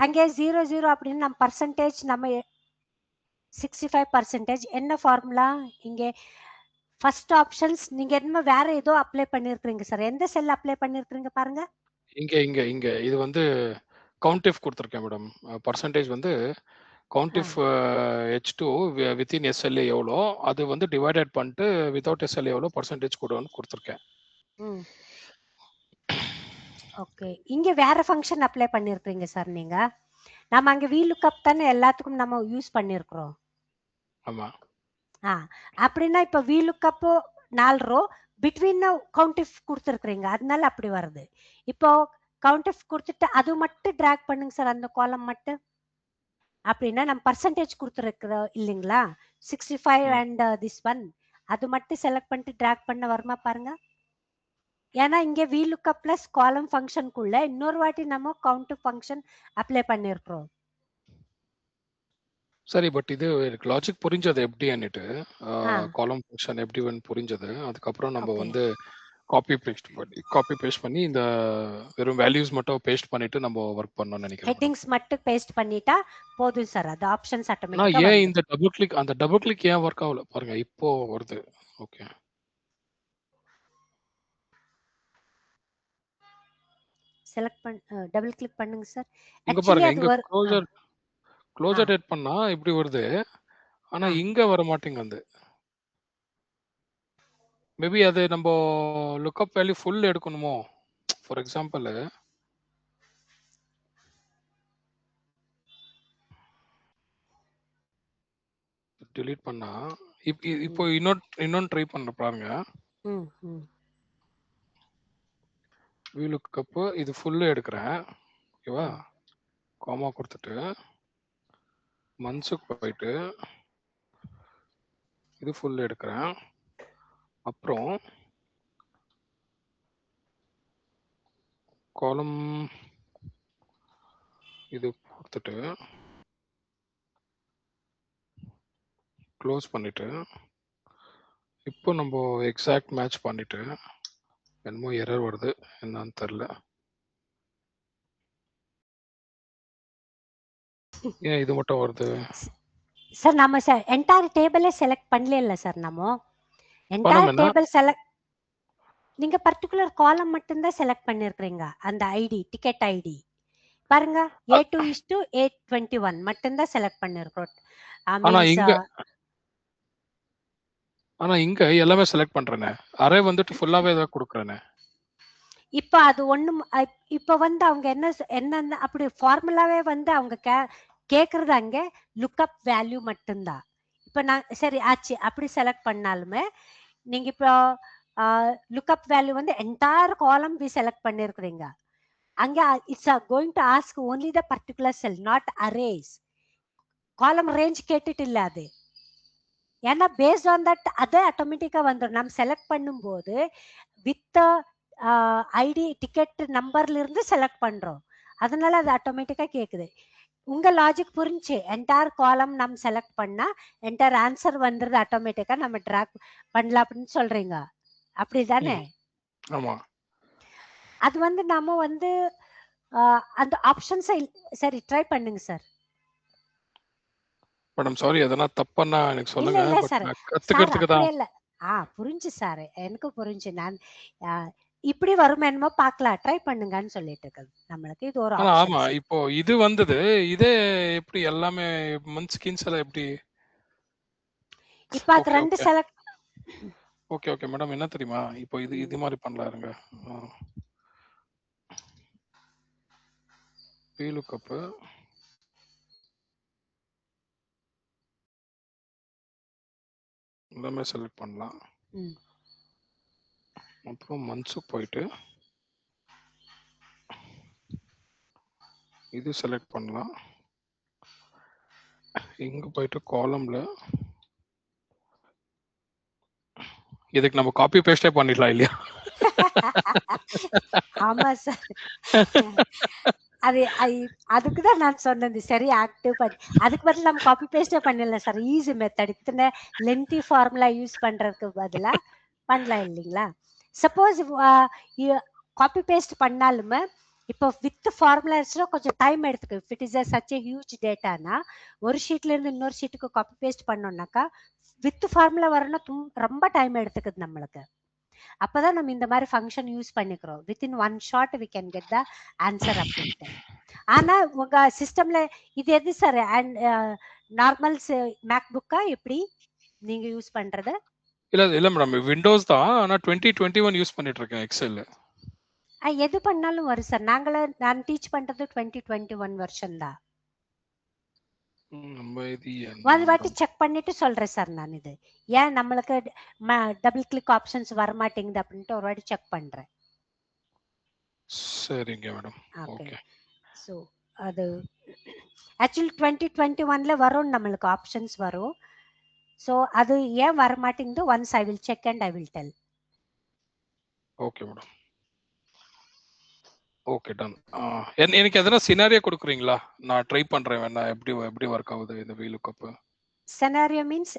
அங்கே 00 அப்படின்னு நம்ம பர்சன்டேஜ் நம்ம 65% என்ன ஃபார்முலா இங்கே ஃபர்ஸ்ட் ஆப்ஷன்ஸ் நீங்க என்ன வேற ஏதோ அப்ளை பண்ணிருக்கீங்க சார். எந்த செல் அப்ளை பண்ணிருக்கீங்க பாருங்க. இங்க இங்க இங்க இது வந்து கவுண்ட் இஃப் கொடுத்துருக்கேன் மேடம். பர்சன்டேஜ் வந்து count if H2 within SLA எவ்வளோ, அது வந்து டிவைடட் பண்ணிட்டு வித்தவுட் SLA எவ்வளோ பர்சன்டேஜ் கொடுன்னு கொடுத்துருக்கேன். ஓகே, இங்க வேற ஃபங்க்ஷன் அப்ளை பண்ணிருக்கீங்க சார் நீங்க. நம்ம அங்க VLOOKUP தானே எல்லாத்துக்கும் நம்ம யூஸ் பண்ணிருக்கிறோம். ஆமா. அப்படின்னா இப்ப VLOOKUP 4 row between count if கொடுத்துருக்கீங்க, அதனால அப்படி வருது. இப்போ கவுண்ட் இஃப் கொடுத்துட்டு அது மட்டும் டிராக் பண்ணுங்க சார், அந்த காலம் மட்டும். அப்படின்னா நம்ம பர்சன்டேஜ் கொடுத்துருக்கிறோம் இல்லைங்களா, 65 அண்ட் திஸ் ஒன், அது மட்டும் செலக்ட் பண்ணிட்டு டிராக் பண்ண வருமா பாருங்க. ஏன்னா இங்க VLOOKUP பிளஸ் காலம் ஃபங்க்ஷனுக்குள்ள இன்னொரு வாட்டி நம்ம கவுண்ட் ஃபங்க்ஷன் அப்ளை பண்ணிருக்கிறோம். சரி, பட் இது எனக்கு லாஜிக் புரிஞ்சது எப்படின்னுட்டு. காலம் ஃபங்க்ஷன் எப்படின்னு புரிஞ்சது. அதுக்கப்புறம் நம்ம வந்து காப்பி பேஸ்ட் பண்ணி இந்த வெறும் வேல்யூஸ் மட்டும் பேஸ்ட் பண்ணிட்டு நம்ம ஒர்க் பண்ணணும்னு நினைக்கிறேன். ஹெட்டிங்ஸ் மட்டும் பேஸ்ட் பண்ணிட்டா போதும் சார், அது ஆப்ஷன்ஸ் நான் ஆட்டோமேட்டிக்கா ஏன் வந்து. இந்த டபுள் கிளிக் ஏன் ஒர்க் ஆகல பாருங்க, இப்போ வருது. ஓகே, செலக்ட் பண்ண டபுள் கிளிக் பண்ணுங்க சார். இங்க ஆக்சுவலி பாருங்க, அது இங்க ஒரு க்ளோசர் டேட் பண்ணா இப்படி வருது. ஆனா இங்க வர மாட்டேங்குது. மேபி அது நம்ம லுக்அப் வேல்யூ ஃபுல் எடுக்கணுமோ? ஃபார் எக்ஸாம்பிள் delete பண்ணா இப்போ இன்னொன்னு ட்ரை பண்ண பாருங்க. VLOOKUP இது ஃபுல்லு எடுக்கிறேன். ஓகேவா? காமா கொடுத்துட்டு மந்த்ஸுக்கு போயிட்டு இது ஃபுல் எடுக்கிறேன். அப்புறம் காலம் இது கொடுத்துட்டு க்ளோஸ் பண்ணிட்டு இப்போ நம்ம எக்ஸாக்ட் மேட்ச் பண்ணிட்டு என்னமோ எரர் வருது என்னன்னு தெரில. ஏன் இது மட்டும் வருது? சார் நம்ம என்டையர் டேபிளே செலக்ட் பண்ணல சார். நம்ம என்டையர் டேபிள் செலக்ட் நீங்க பர்டிகுலர் காலம் மட்டும்தான் செலக்ட் பண்ணிருக்கீங்க. அந்த ஐடி டிக்கெட் ஐடி பாருங்க A2:A21 மட்டும்தான் செலக்ட் பண்ணிருக்கோம். ஆனா இங்க எல்லாமே செலக்ட் பண்றேனே. அரே வந்துட்டு ஃபுல்லாவே தான் கொடுக்கறேனே. இப்ப அது ஒண்ணும் இப்ப வந்து அவங்க என்ன அப்படி ஃபார்முலாவே வந்து அவங்க கேக்குறது அங்க லுக்அப் வேல்யூ மட்டும்தான். இப்ப நான் சரி ஆச்சு அப்படி செலக்ட் பண்ணாலுமே நீங்க இப்போ லுக்அப் வேல்யூ வந்து என்டையர் காலம் வி செலக்ட் பண்ணிருக்கிறீங்க. அங்க it's going to ask only the particular sell, not arrays. காலம் ரேஞ்ச் கேட்டுட்டு இல்ல அது. ஏன்னா பேஸ்ட் ஆன் தட் அது ஆட்டோமேட்டிக்கா வந்துடும். நம்ம செலக்ட் பண்ணும்போது வித் ஐடி டிக்கெட் நம்பர்ல இருந்து செலக்ட் பண்றோம். அதனால அது ஆட்டோமேட்டிக்கா கேக்குது. உங்க லாஜிக் புரிஞ்சு என்டையர் காலம் நம்ம செலக்ட் பண்ணா என்டையர் ஆன்சர் வந்துருது ஆட்டோமேட்டிக்கா, நம்ம ட்ராக் பண்ணலாம் அப்படின்னு சொல்றீங்க. அப்படிதானே? ஆமா. அது வந்து நாம வந்து அந்த ஆப்ஷன்ஸ் சரி ட்ரை பண்ணுங்க சார். மேடம் சாரி எதனா தப்பா எனக்கு சொல்லுங்க. இல்ல பட் சார், நான் கத்துக்கிறதுக்கு தான். இல்ல புரிஞ்சு சார், எனக்கு புரிஞ்சு. நான் இப்படி வரும் என்னமோ பார்க்கலாம், ட்ரை பண்ணுங்கன்னு சொல்லிட்டு இருக்கு. நம்மளுக்கு இது ஒரு ஆப்ஷன். ஆமா இப்போ இது வந்தது. இதே எப்படி எல்லாமே மந்த் ஸ்கின்ஸ் எல்லாம் எப்படி? இப்போ அது ரெண்டு செலக்ட். ஓகே ஓகே மேடம், என்ன தெரியுமா இப்போ இது மாதிரி பண்ணலாருங்க. VLOOKUP எல்லாமே செலக்ட் பண்ணலாம். அப்புறம் மந்த்ஸுக்கு போயிட்டு இது செலக்ட் பண்ணலாம். இங்க போயிட்டு காலம்ல இதுக்கு நம்ம காப்பி பேஸ்டே பண்ணிடலாம் இல்லையா? ஆமா சார், அது அதுக்குதான் நான் சொன்னது சரி ஆக்டிவ் பண்ணி. அதுக்கு பதில் நம்ம காப்பி பேஸ்டே பண்ணிடலாம் சார். Easy method. இத்தனை லென்த்தி ஃபார்முலா யூஸ் பண்றதுக்கு பதிலா பண்ணலாம் இல்லைங்களா? சப்போஸ் காப்பி பேஸ்ட் பண்ணாலுமே இப்போ வித் ஃபார்முலா இருந்துச்சுன்னா கொஞ்சம் டைம் எடுத்துக்கு. If it is such a huge டேட்டானா ஒரு ஷீட்ல இருந்து இன்னொரு ஷீட்டுக்கு காப்பி பேஸ்ட் பண்ணோம்னாக்கா வித் ஃபார்முலா வரணும் ரொம்ப டைம் எடுத்துக்குது நம்மளுக்கு. அப்பதான் நம்ம இந்த மாதிரி ஃபங்க்ஷன் யூஸ் பண்ணிக்கிறோம். Within one shot we can get the answer அப்படின்ட்டு. ஆனா உங்க சிஸ்டம்ல இது எது சார்? அண்ட் நார்மல் மேக் புக்கா எப்படி நீங்க யூஸ் பண்றது? இல்ல மேடம், விண்டோஸ் தான். ஆனா 2021 யூஸ் பண்ணிட்டு இருக்கேன் எக்ஸெல். எது பண்ணாலும் வரும் சார். நான் டீச் பண்றது 2021 வருஷன் தான். ஒரு வாட்டி செக் பண்ணிட்டு சொல்றேன் சார் நான். இது ஏன் நம்மளுக்கு டபுள் கிளிக் ஆப்ஷன்ஸ் வர மாட்டேங்குது அப்படின்ட்டு ஒரு வாட்டி செக் பண்றேன். சரிங்க மேடம். ஓகே. சோ அது ஆக்சுவலி 2021ல வரும் நம்மளுக்கு ஆப்ஷன்ஸ் வரும். சோ அது ஏன் வர மாட்டேங்குது once I will check and I will tell. Okay madam. Okay done. எனக்கு எதனா சினாரியோ கொடுக்குறீங்களா? நான் ட்ரை பண்றேன். வேணா எப்படி ஒர்க் ஆகுது இந்த VLOOKUP. சினாரியோ மீன்ஸ்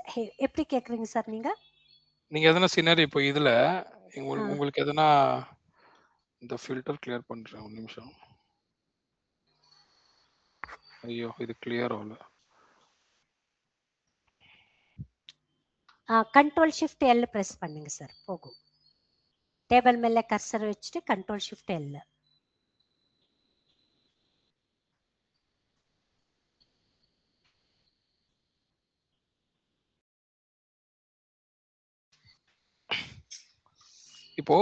எப்படி கேக்குறீங்க சார் நீங்க? நீங்க எதனா சினாரியோ இப்போ இதுல உங்களுக்கு எதனா இந்த ஃபில்டர் கிளியர் பண்றேன். ஒரு நிமிஷம். ஐயோ இது கிளியர் ஆகல. Ctrl+Shift+L பிரஸ் பண்ணுங்க சார், போகும். டேபிள் மேல கர்சர் வச்சுட்டு Ctrl+Shift+L. இப்போ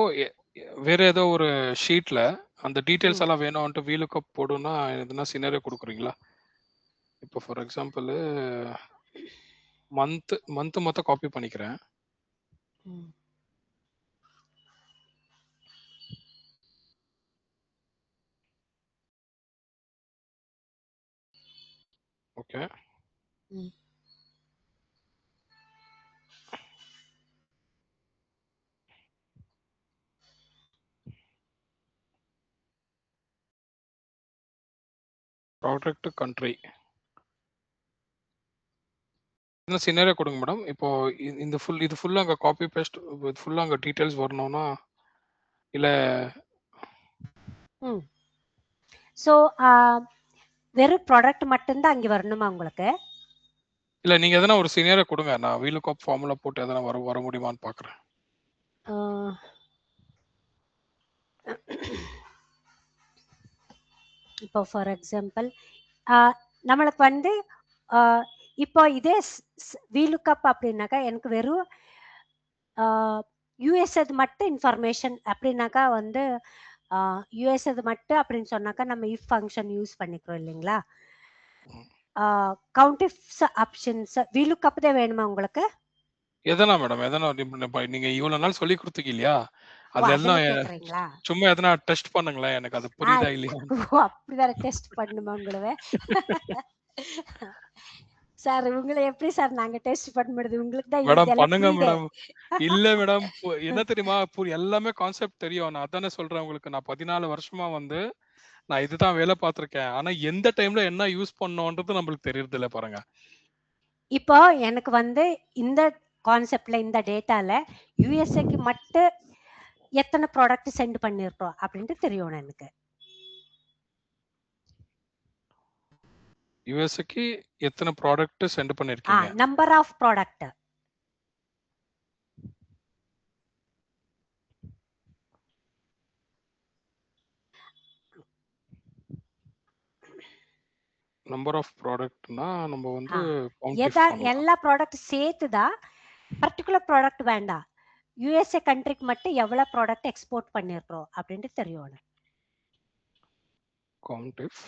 வேற ஏதோ ஒரு ஷீட்ல அந்த டீடைல்ஸ் எல்லாம் வேணும்ட்டு VLOOKUP போடுனா எதனா சினாரியோ கொடுக்குறீங்களா? இப்போ ஃபார் எக்ஸாம்பிள் மந்த் மொத்தம் காப்பி பண்ணிக்கிறேன். ஓகே. ம். Product country. இந்த சினாரியோ கொடுங்க மேடம். இப்போ இந்த இது ஃபுல்லா அங்க காப்பி பேஸ்ட் ஃபுல்லா அங்க டீடைல்ஸ் வரணும்னா இல்ல ஸோ வெறும் ப்ராடக்ட் மட்டும்தான் அங்கே வரணுமா உங்களுக்கு? இல்ல நீங்க எதனா ஒரு சினாரியோ கொடுங்க. நான் VLOOKUP ஃபார்முலா போட்டு எதனா வர முடியுமான்னு பார்க்குறேன். இப்போ ஃபார் எக்ஸாம்பிள் நம்மளுக்கு வந்து இப்போ இதே VLOOKUP அப்படின்னாக்கா எனக்கு வெறும் யூஎஸ் அது மட்டும் இன்ஃபர்மேஷன் அப்படின்னாக்கா வந்து யூஎஸ் அது மட்டும் அப்படின்னு சொன்னாக்கா நம்ம இஃப் ஃபங்க்ஷன் யூஸ் பண்ணிக்கிறோம் இல்லைங்களா? கவுண்டிஃப்ஸ் ஆப்ஷன்ஸ் VLOOKUP தான் வேணுமா உங்களுக்கு? எதனா மேடம் எதனா நீங்க இவ்வளவு நாள் சொல்லி கொடுத்தீங்க இல்லையா? அதுல எல்லாம் கேக்குறீங்களா? சும்மா எதனா டெஸ்ட் பண்ணுங்களேன். எனக்கு அது புரியுதா இல்லையா? அப்படிதானே டெஸ்ட் பண்ணுமா உங்களவே? சார் உங்களை எப்படி சார் நாங்க டெஸ்ட் பண்ண முடியுது? உங்களுக்கு தான் மேடம் இதெல்லாம் பண்ணுங்க புரியுதே. மேடம். இல்ல மேடம் என்ன தெரியுமா எல்லாமே கான்செப்ட் தெரியும். நான் அதானே சொல்றேன் உங்களுக்கு. நான் 14 வருஷமா வந்து நான் இதுதான் வேலை பார்த்திருக்கேன். ஆனா எந்த டைம்ல என்ன யூஸ் பண்ணணும்ன்றது நம்மளுக்கு தெரியறது இல்ல பாருங்க. இப்போ எனக்கு வந்து இந்த கான்செப்ட்ல இந்த டேட்டால யூஎஸ்ஏக்கு மட்டும் எத்தனை ப்ராடக்ட் சென்ட் பண்ணிருக்கோம் அப்படின்ட்டு தெரியும் எனக்கு. யுஎஸ்க்கு எத்தனை ப்ராடக்ட் சென்ட் பண்ணிருக்கீங்க? Number of product. Number of ப்ராடக்ட்னா நம்ம வந்து கவுண்டிஃப் பண்ணலாம். எல்லா ப்ராடக்ட் சேர்த்துதான் பர்டிகுலர் ப்ராடக்ட் வேண்டாம். யூஎஸ்ஏ கண்ட்ரிக்கு மட்டும் எவ்வளவு ப்ராடக்ட் எக்ஸ்போர்ட் பண்ணிருக்கோம் அப்படின்ட்டு தெரியும். கவுண்டிஃப்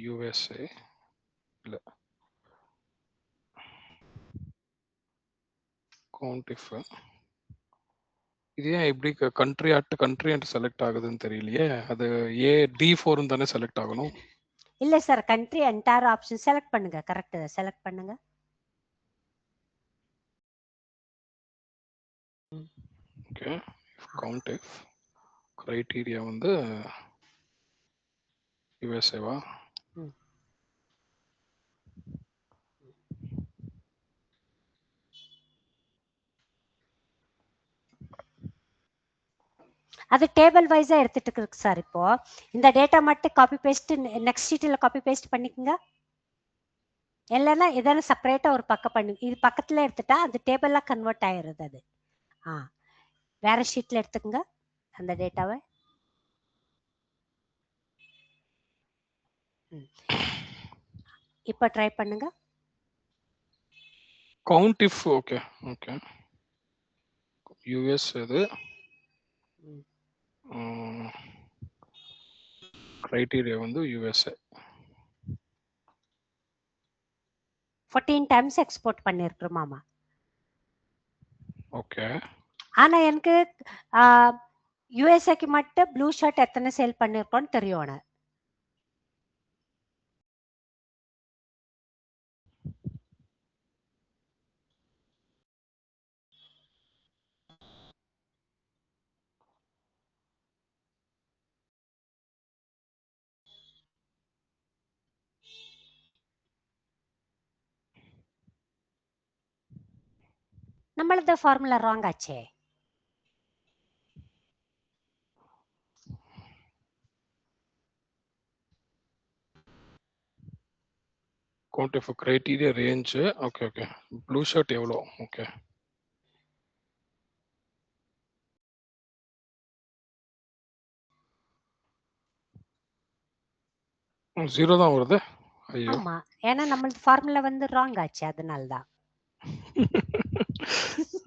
யுஎஸ்ஏ இல்ல கவுண்டிஃப் இது ஏன் இப்படி கண்ட்ரி அண்ட் செலக்ட் ஆகுதுன்னு தெரியலையே. அது D4 தானே செலக்ட் ஆகணும். இல்ல sir, country entire option select பண்ணுங்க. கரெக்ட், செலக்ட் பண்ணுங்க. ஓகே. கவுண்டிஃப் கிரைட்டீரியா வந்து யுஎஸ்ஏவா? அது டேபிள் வைஸா எடுத்துட்டு இருக்கு சார். இப்போ இந்த டேட்டா மட்டும் காப்பி பேஸ்ட் நெக்ஸ்ட் ஷீட்ல காப்பி பேஸ்ட் பண்ணிக்கோங்க. இல்லைன்னா இதெல்லாம் செப்பரேட்டா ஒரு பக்கம் பண்ணி இது பக்கத்துல எடுத்துட்டா அந்த டேபிள்ல கன்வெர்ட் ஆயிருது. அது வேற ஷீட்ல எடுத்துக்கோங்க அந்த டேட்டாவை. இப்ப ட்ரை பண்ணுங்க. Countif okay okay. யுஎஸ் இது கிரைட்டீரியா வந்து யுஎஸ்ஏ 14 டைம்ஸ் எக்ஸ்போர்ட் பண்ணிருக்கோம் மாமா. ஓகே. ஆனா எனக்கு யுஎஸ்ஏக்கு மட்டும் ப்ளூ ஷர்ட் எத்தனை சேல் பண்ணிருக்கோம்னு தெரியும். நம்மளது ஃபார்முலா ராங் ஆச்சே. Countif criteria range okay okay. Blue shirt எவ்வளோ? ஓகே. ஜீரோ தான் வருது. ஐயோ. ஆமா, ஏன்னா நம்மளது ஃபார்முலா வந்து ராங் ஆச்சு, அதனால தான்.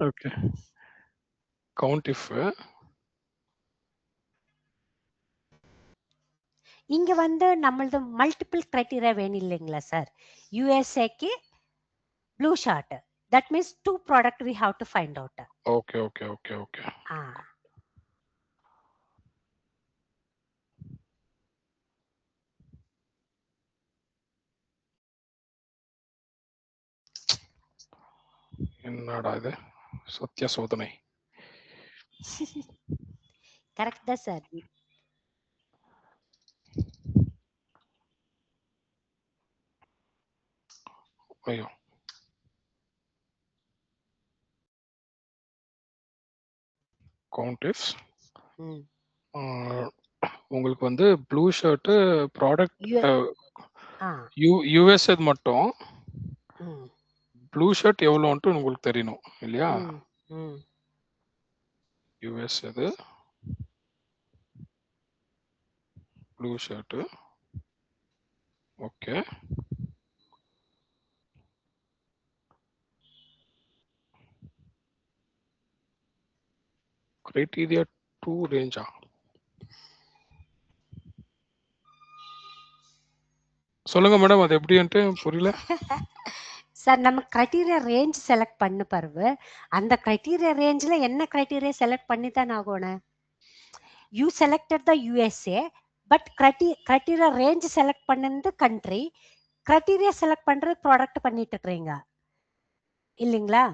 ஓகே. கவுண்டிஃப் இங்க வந்து நம்மளது மல்டிபிள் கிரைட்டீரியா வேணும் இல்லைங்களா சார்? யுஎஸ்ஏக்கு blue shirt, that means 2 product we have to find out. Okay okay okay okay. என்னடா இது சத்திய சோதனை. கரெக்ட் தான் சார். ஐயோ கவுண்ட் இஃப் உங்களுக்கு வந்து ப்ளூ ஷர்ட் ப்ராடக்ட் யூஎஸ் மட்டும் ப்ளூ ஷர்ட் எவ்வளோன்ட்டு உங்களுக்கு தெரியணும் இல்லையா? யூஎஸ் அது ப்ளூ ஷர்ட். Okay, criteria 2 ரேஞ்சா? சொல்லுங்க மேடம், அது எப்படின்ட்டு புரியல. சார் நம்ம கிரைட்டீரியா ரேஞ்ச் செலக்ட் பண்ண பிறகு அந்த கிரைட்டீரியா ரேஞ்சில் என்ன கிரைட்டீரியா செலக்ட் பண்ணி தான் ஆகணும். You selected the USA but criteria range select பண்ணது கண்ட்ரி, கிரைட்டீரியா செலக்ட் பண்றது ப்ராடக்ட் பண்ணிட்டு இருக்கீங்க இல்லைங்களா?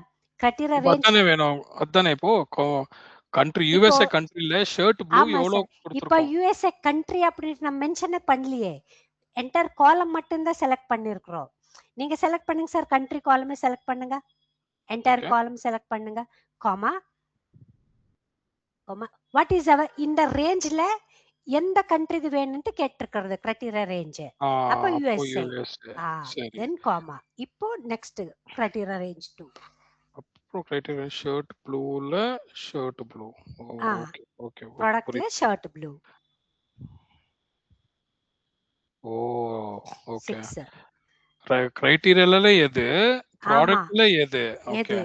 கிரைட்டீரியா ரேஞ்ச் அதானே வேணும். அதானே இப்போ கண்ட்ரி யுஎஸ்ஏ கண்ட்ரில ஷர்ட் ப்ளூ எவ்வளவு கொடுத்திருக்கோம். இப்போ யுஎஸ்ஏ கண்ட்ரி அப்படி நம்ம மென்ஷன் பண்ணலையே, என்டர் காலம் மட்டும் தான் செலக்ட் பண்ணிருக்கிறோம். நீங்க செலக்ட் பண்ணுங்க சார், கண்ட்ரி காலமே செலக்ட் பண்ணுங்க, என்டையர் காலம் செலக்ட் பண்ணுங்க, comma comma what is our இந்த ரேஞ்சில் எந்த கண்ட்ரி இது வேணும்னு கேட்டிருக்கிறது கிரைட்டீரியா ரேஞ்ச். அப்போ யுஎஸ்ஏ தென் காமா. இப்போ நெக்ஸ்ட் கிரைட்டீரியா ரேஞ்ச் 2. அப்புறம் கிரைட்டீரியா ஷர்ட் ப்ளூல ஷர்ட் ப்ளூ. ஓகே ஓகே, ப்ராடக்ட்ல ஷர்ட் ப்ளூ. Oh okay. கிரைட்டீரியால எது, ப்ராடக்ட்ல எது? எது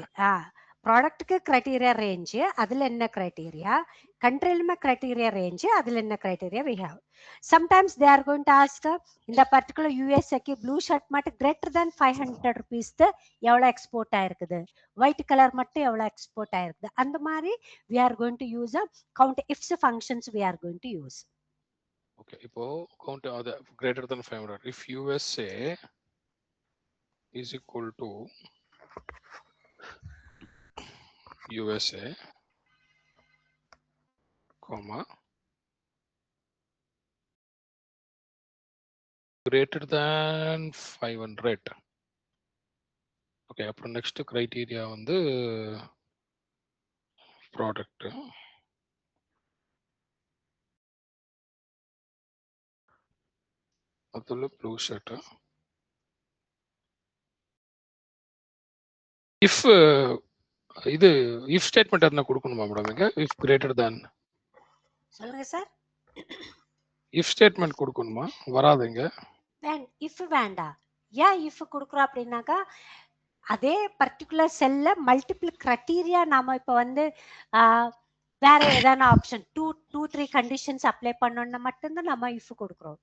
ப்ராடக்ட்டுக்கு கிரைட்டீரியா ரேஞ்ச், அதுல என்ன கிரைட்டீரியா, கண்ட்ரிலுமே கிரைட்டீரியா ரேஞ்ச், அதுல என்ன criteria we have. Sometimes they are going to ask இந்த பர்டிகுலர் யூஎஸ்ஏக்கு ப்ளூ ஷர்ட் மட்டும் கிரேட்டர் than 500 rupees எவ்வளோ எக்ஸ்போர்ட் ஆயிருக்குது, ஒயிட் கலர் மட்டும் எவ்வளோ எக்ஸ்போர்ட் ஆயிருக்குது, அந்த மாதிரி we are going to use a count ifs functions we are going to use. Okay, இப்போ கவுண்ட் அது greater than 500 if USA is equal to USA comma greater than 500. Okay, அப்புறம் next criteria வந்து product. அதுல blue shirt. If இது if statement என்ன கொடுக்கணுமா madam? இங்க if greater than சொல்லுங்க சார். இஃப் ஸ்டேட்மெண்ட் கொடுக்கணுமா? வராதுங்க. இஃப் வேண்டாம். ஏன் இஃப் கொடுக்குறோம் அப்படின்னாக்கா, அதே பர்டிகுலர் செல்ல மல்டிபிள் கிரைட்டீரியா நாம இப்போ வந்து வேற ஏதான ஆப்ஷன் 2-3 கண்டிஷன்ஸ் அப்ளை பண்ணோம்னா மட்டும்தான் நம்ம இஃப் கொடுக்குறோம்.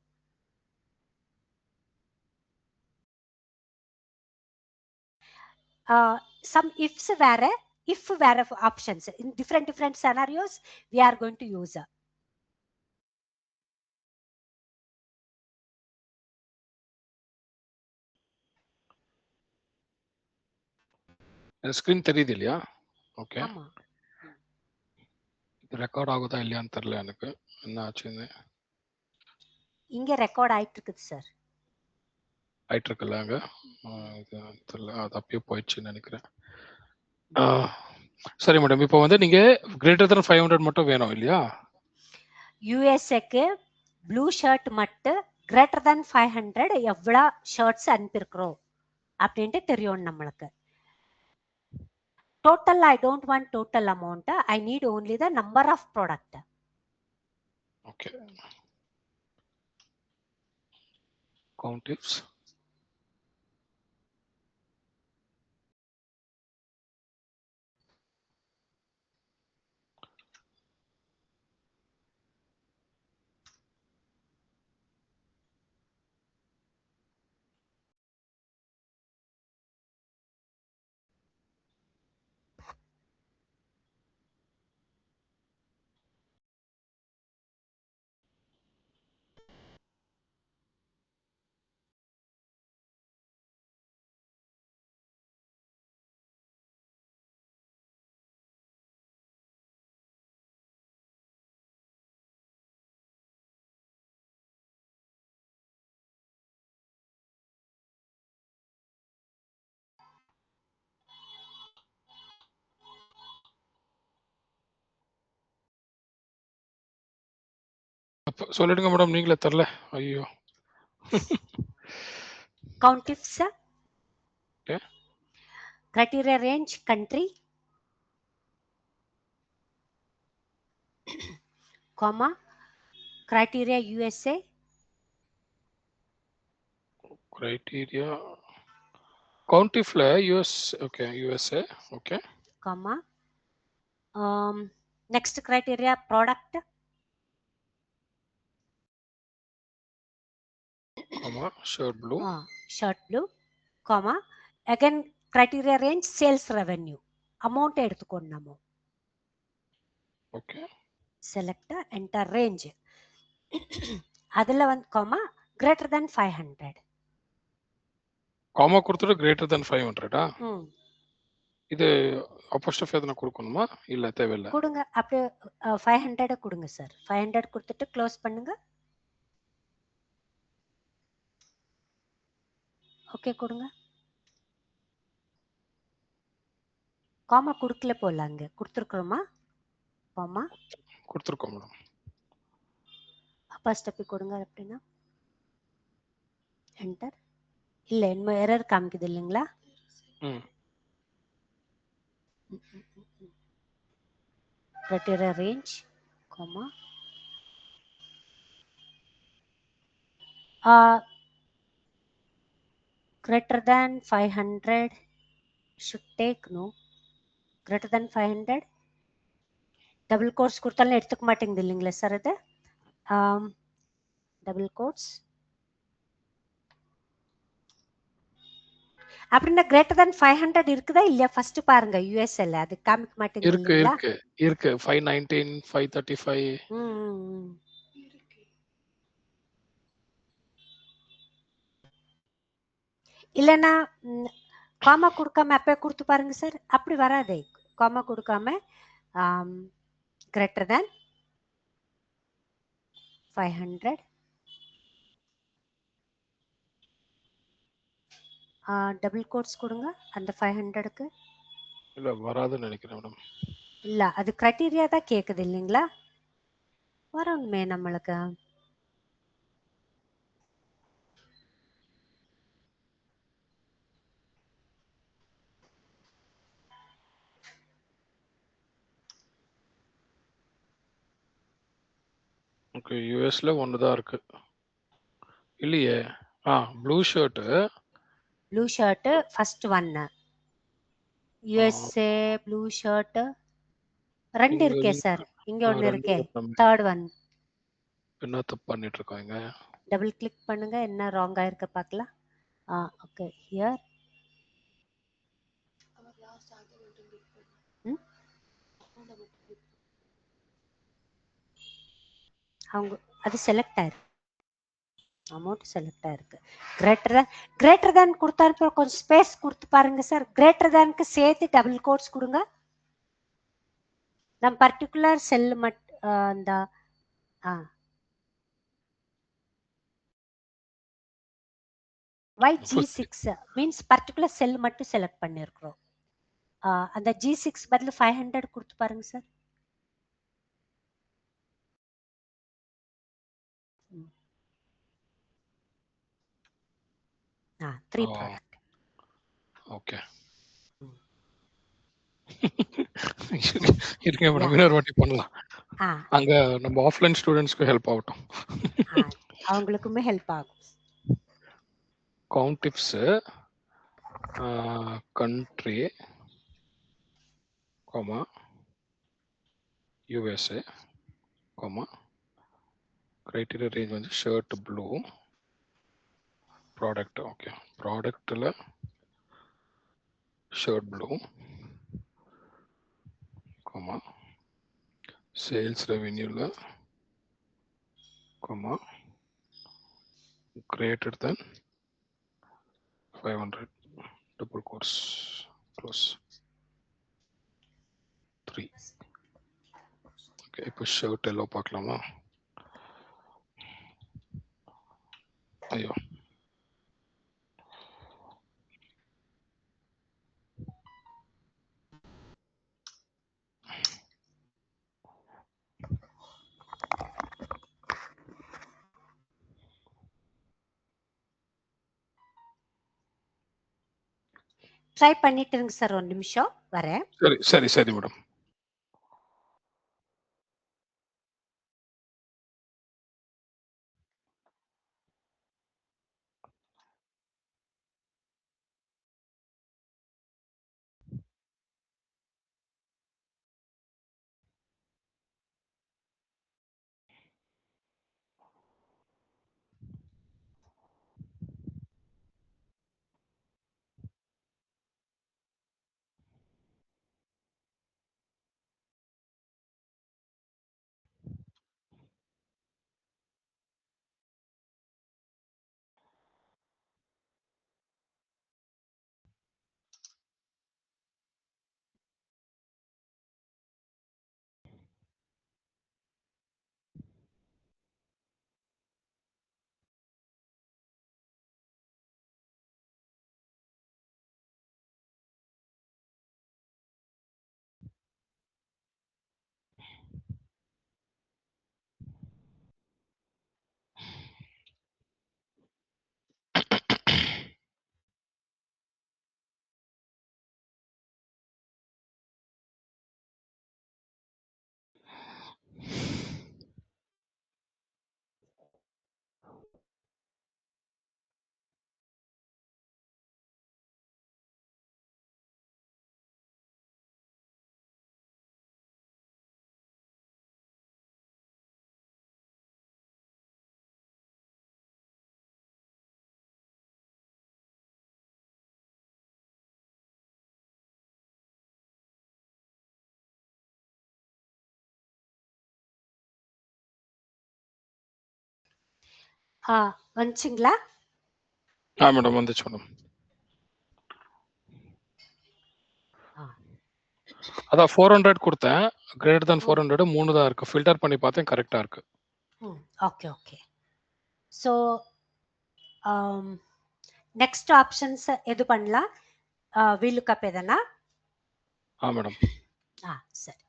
சம் இஃப்ஸ் வேற, இஃப் வேற options in different scenarios we are going to use. Screen தெரியுது இல்லையா? ஓகே, ரெக்கார்ட் ஆகுதா இல்லையான்னு தெரியல எனக்கு, என்ன ஆச்சுன்னு. இங்க ரெக்கார்ட் ஆயிட்டு இருக்குது சார். ஆயிட்டு இருக்குல்ல அங்க, இது தெரியல, அது அப்பயே போயிடுச்சுன்னு நினைக்கிறேன். சரி மேடம், இப்போ வந்து நீங்க கிரேட்டர் than 500 மட்டும் வேணும் இல்லையா? யூஎஸ்ஏக்கு ப்ளூ ஷர்ட் மட்டும் கிரேட்டர் than 500 எவ்வளோ ஷர்ட்ஸ் அனுப்பியிருக்கிறோம் அப்படின்ட்டு தெரியும் நம்மளுக்கு. Total, I don't want total amount. I need only the number of product. Okay. Count ifs. சொல்லிடுங்க மேடம், நீங்களே தரல. ஐயோ. count ifs, Okay. criteria range country, comma, criteria USA, Criteria county flag US. Okay, USA. Okay. comma, next criteria product, Comma, shirt blue. shirt blue, comma, again criteria range sales revenue, amount எடுத்துக்கொள்ளணும். Okay. Select enter range. அதுல வந்து comma greater than 500. Comma கொடுத்துட்டு greater than 500 ஆ? ம் இது apostrophe எதனா கொடுக்கணுமா? இல்ல தேவையில்ல. கொடுங்க. அப்படியே 500 கொடுங்க சார். 500 கொடுத்துட்டு க்ளோஸ் பண்ணுங்க. ஓகே கொடுங்க. காமா கொடுக்கல போல, அங்க கொடுத்துருக்குறோமா? காமா கொடுத்துருக்கோம் மேடம். அப்போஸ்ட்ரோபி கொடுங்க. அப்படின்னா என்டர். இல்ல என்ன எரர் காமிக்குது இல்லைங்களா? criteria range, comma, greater than 500 should take, no, greater than 500 double quotes கொடுத்தாலும் எடுத்துக்க மாட்டேங்குது இல்லைங்களா சார்? அது டபுள் கோட்ஸ் அப்படின்னா கிரேட்டர் than 500 இருக்குதா இல்லையா? ஃபர்ஸ்ட் பாருங்க யூஎஸ்எல், அது காமிக்க மாட்டேங்குது இருக்கு இல்லைங்களா? இருக்கு இருக்கு 519 535. இல்லைன்னா காமா கொடுக்காம அப்ப கொடுத்து பாருங்க சார். அப்படி வராதே. காமா கொடுக்காம greater than 500 டபுள் கோட்ஸ் கொடுங்க அந்த 500க்கு. இல்ல வராதுன்னு நினைக்கிறேன் மேடம். இல்ல அது கிரைட்டீரியா தான் கேக்குது இல்லைங்களா? வரணுமே நம்மளுக்கு. ஓகே, யுஎஸ்ல ஒன்னு தான் இருக்கு இல்லையே? Blue shirt. Blue shirt first one. USA blue shirt ரெண்டு இருக்கே சார். இங்க ஒன்னு இருக்கே, தேர்ட் ஒன். என்ன தப்பு பண்ணிட்டு இருக்காங்க? டபுள் கிளிக் பண்ணுங்க, என்ன ராங்கா இருக்க பார்க்கலாம். Okay here. அவங்க அது செலக்ட் ஆயிருக்கு, அமௌண்ட் செலக்ட் ஆயிருக்கு. கிரேட்டர் தேன் கொடுத்தா கொஞ்சம் ஸ்பேஸ் கொடுத்து பாருங்க சார். கிரேட்டர் தேனுக்கு சேர்த்து டபுள் கோட்ஸ் கொடுங்க. நம் பர்டிகுலர் செல் அந்த G6 மீன்ஸ் பர்டிகுலர் செல் மட்டும் செலக்ட் பண்ணிருக்கிறோம். அந்த G6 பதில் 500 கொடுத்து பாருங்க சார். Three product. ஓகே இருங்க மேடம், இன்னொரு வாட்டி பண்ணலாம். அங்க நம்ம ஆஃப்லைன் ஸ்டூடெண்ட்ஸ்க்கு ஹெல்ப் ஆகட்டும். அவங்களுக்குமே ஹெல்ப் ஆகும். Countifs country, comma, USA, comma, criteria range வந்து ஷர்ட் ப்ளூ, ப்ராடக்ட். ஓகே, ப்ராடக்ட்ல ஷர்ட் ப்ளூ, comma, சேல்ஸ் ரெவென்யூல, comma, greater than 500 double quotes close 3. Okay, இப்போ ஷர்ட் எல்லோ பார்க்கலாமா? ஐயோ, ட்ரை பண்ணிட்டு இருங்க சார், ஒரு நிமிஷம் வரேன். சரி மேடம். வந்துச்சுங்களா? மேடம் வந்துச்சு மேடம். அதான் 400 கொடுத்தேன். கிரேட்டர் than 400 3 தான் இருக்கு. ஃபில்டர் பண்ணி பார்த்தேன், கரெக்டா இருக்கு. ஓகே. ஸோ நெக்ஸ்ட் ஆப்ஷன்ஸ் எது பண்ணலாம்? VLOOKUP எதனா? மேடம். சரி.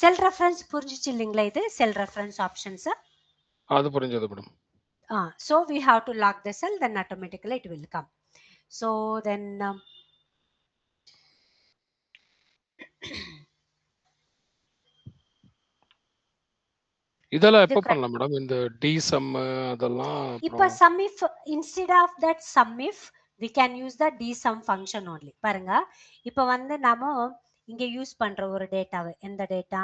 செல் ரெஃபரன்ஸ் புரிஞ்சிச்சு இல்லைங்களா? இது செல் ரெஃபரன்ஸ் ஆப்ஷன்ஸ் அது புரிஞ்சது madam. So we have to lock the cell, then automatically it will come. So then இதெல்லாம் எப்ப பண்ணலாம் மேடம்? இந்த டி சம் அதெல்லாம் இப்ப sum if instead of that sum if we can use the d sum function only. பாருங்க, இப்ப வந்து நாம இங்க யூஸ் பண்ற ஒரு டேட்டாவை, எந்த data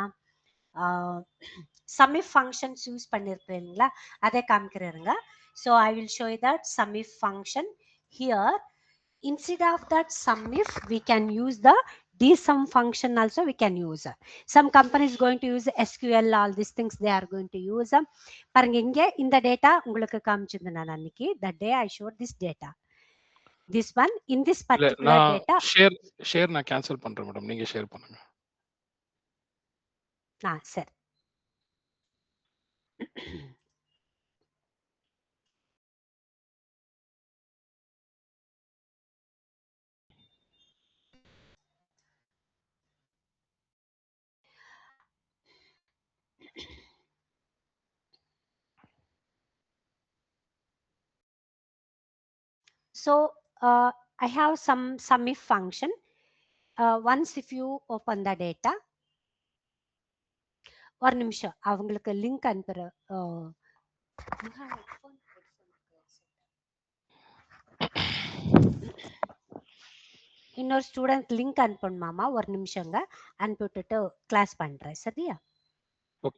sum if functions use பண்ணிருக்கீங்களா, அதை காமிக்கிறேங்க. So I will show you that sum if function here. Instead of that sum if, we can use the dsum function also we can use. Some companies going to use SQL, all these things they are going to use. பாருங்க, இங்க இந்த data உங்களுக்கு காமிச்சிருந்தேன் நான் அன்னைக்கு. that day I showed this data, this one in this particular data. Share நான் cancel பண்றேன் madam, நீங்க share பண்ணுங்க. சரி. So I have some sum if function. Once if you open the data, ஒரு நிமிஷம் அவங்களுக்கு லிங்க் அனுப்புறேன். இன்னொரு ஸ்டூடெண்ட் லிங்க் அனுப்பணுமாமா, ஒரு நிமிஷங்க அனுப்பிவிட்டுட்டு கிளாஸ் பண்றேன். சரியா?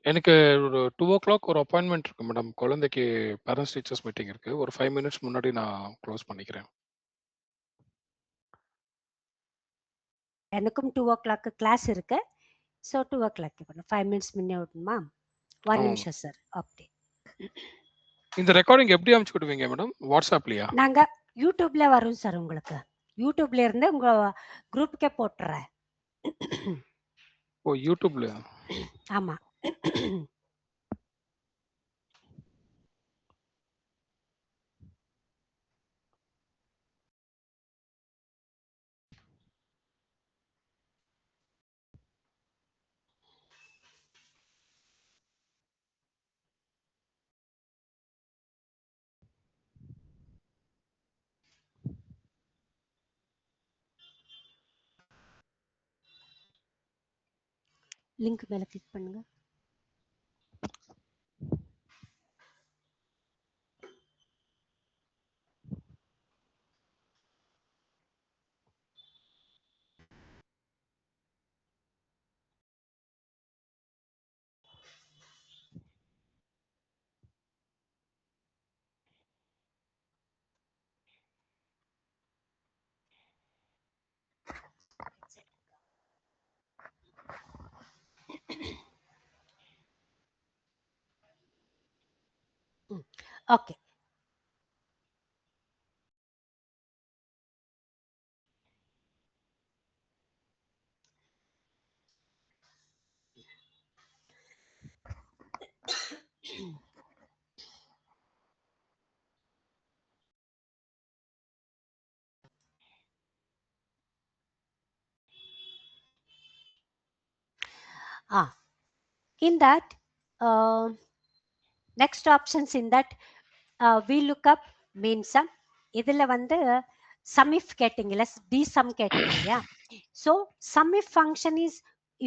எனக்கு ஒரு 2 o'clock ஒரு அப்பாயின்மெண்ட் இருக்கு மேடம். குழந்தைக்கு பேரண்ட்ஸ் டீச்சர்ஸ் மீட்டிங் இருக்கு. ஒரு 5 minutes முன்னாடி நான் க்ளோஸ் பண்ணிக்கிறேன். எனக்கும் 2 o'clock கிளாஸ் இருக்கு. ஸோ 2 o'clock 5 minutes முன்னே விடணுமா? ஒரு நிமிஷம் சார். அப்படி இந்த ரெக்கார்டிங் எப்படி அனுப்பிச்சு கொடுவீங்க மேடம்? வாட்ஸ்அப்லயா? நாங்க யூடியூப்ல வரும் சார். உங்களுக்கு யூடியூப்ல இருந்து உங்க குரூப்புக்கே போட்டுறேன். ஓ, யூடியூப்ல? ஆமா. லிங்க் மேல கிளிக் பண்ணுங்க. Okay. In that next options in that we look up means இதுல வந்து sum if கேட்டிங்கல dsum கேட்டிங்கலையா. So sum if function is,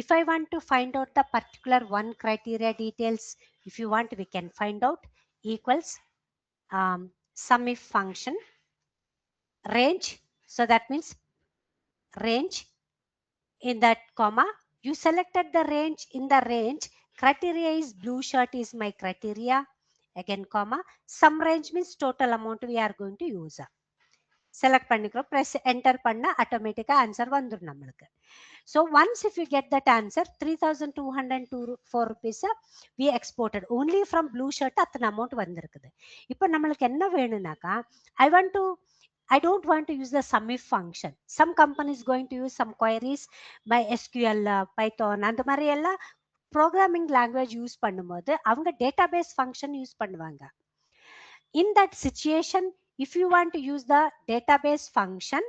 if I want to find out the particular one criteria details, if you want we can find out, equals sum if function range. So that means range in that comma, you selected the range. In the range, criteria is blue shirt is my criteria, again comma, sum range means total amount we are going to use. Select பண்ணிக்கிறோம், press enter பண்ணா automatic answer வந்துரும் நம்மளுக்கு. So once if you get that answer 3204 rupees we exported only from blue shirt, அத்தனை amount வந்திருக்குது. இப்போ நம்மளுக்கு என்ன வேணும்னாக்கா, I don't want to use the sum if function. Some companies going to use some queries by SQL, Python அந்த மாதிரி எல்லாம் programming language use பண்ணும்போது அவங்க database function யூஸ் பண்ணுவாங்க. In that situation, if you want to use the database function,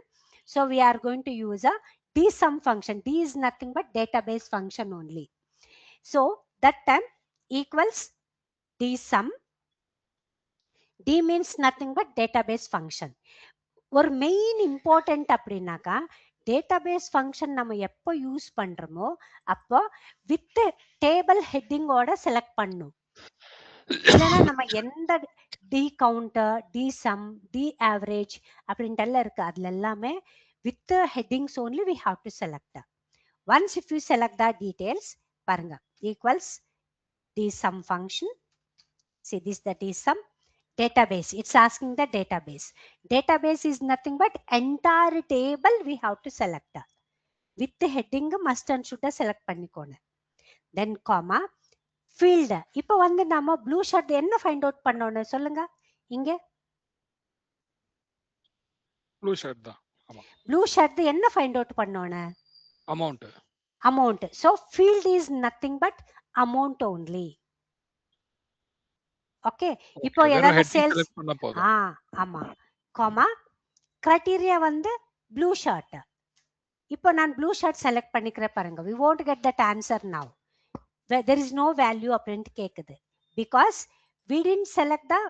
so we are going to use a dsum function. D is nothing but database function only. So that time equals dsum. D means nothing but database function. ஒரு main important அப்படின்னாக்கா, database function நம்ம எப்போ use பண்றோமோ அப்போ with table ஹெட்டிங்கோட select பண்ணும். இல்லைன்னா நம்ம எந்த D counter, D sum, D average அப்படின்ட்டு எல்லாம் இருக்கு, அதுல எல்லாமே with headings only we have to select. Once if you select the details பாருங்க, equals D sum function. See this, the dsum database, it's asking the database. Database is nothing but entire table we have to select. With the heading must and should select பண்ணிக்கோங்க. Then comma field. இப்போ வந்து நாம blue shirt என்ன find out பண்ணனும் சொல்லுங்க இங்க. blue shirt தான். ஆமா. blue shirt என்ன find out பண்ணனும்? Amount. So field is nothing but amount only. Okay. இப்போ ஏதாவது சேல்ஸ் ஆமா காமா கிரைட்டீரியா வந்து ப்ளூ ஷர்ட். இப்போ நான் ப்ளூ ஷர்ட் செலக்ட் பண்ணிக்கிறேன் பாருங்க. we won't get that answer now. there is no value அப்படின்ட்டு கேக்குது. because we didn't select the,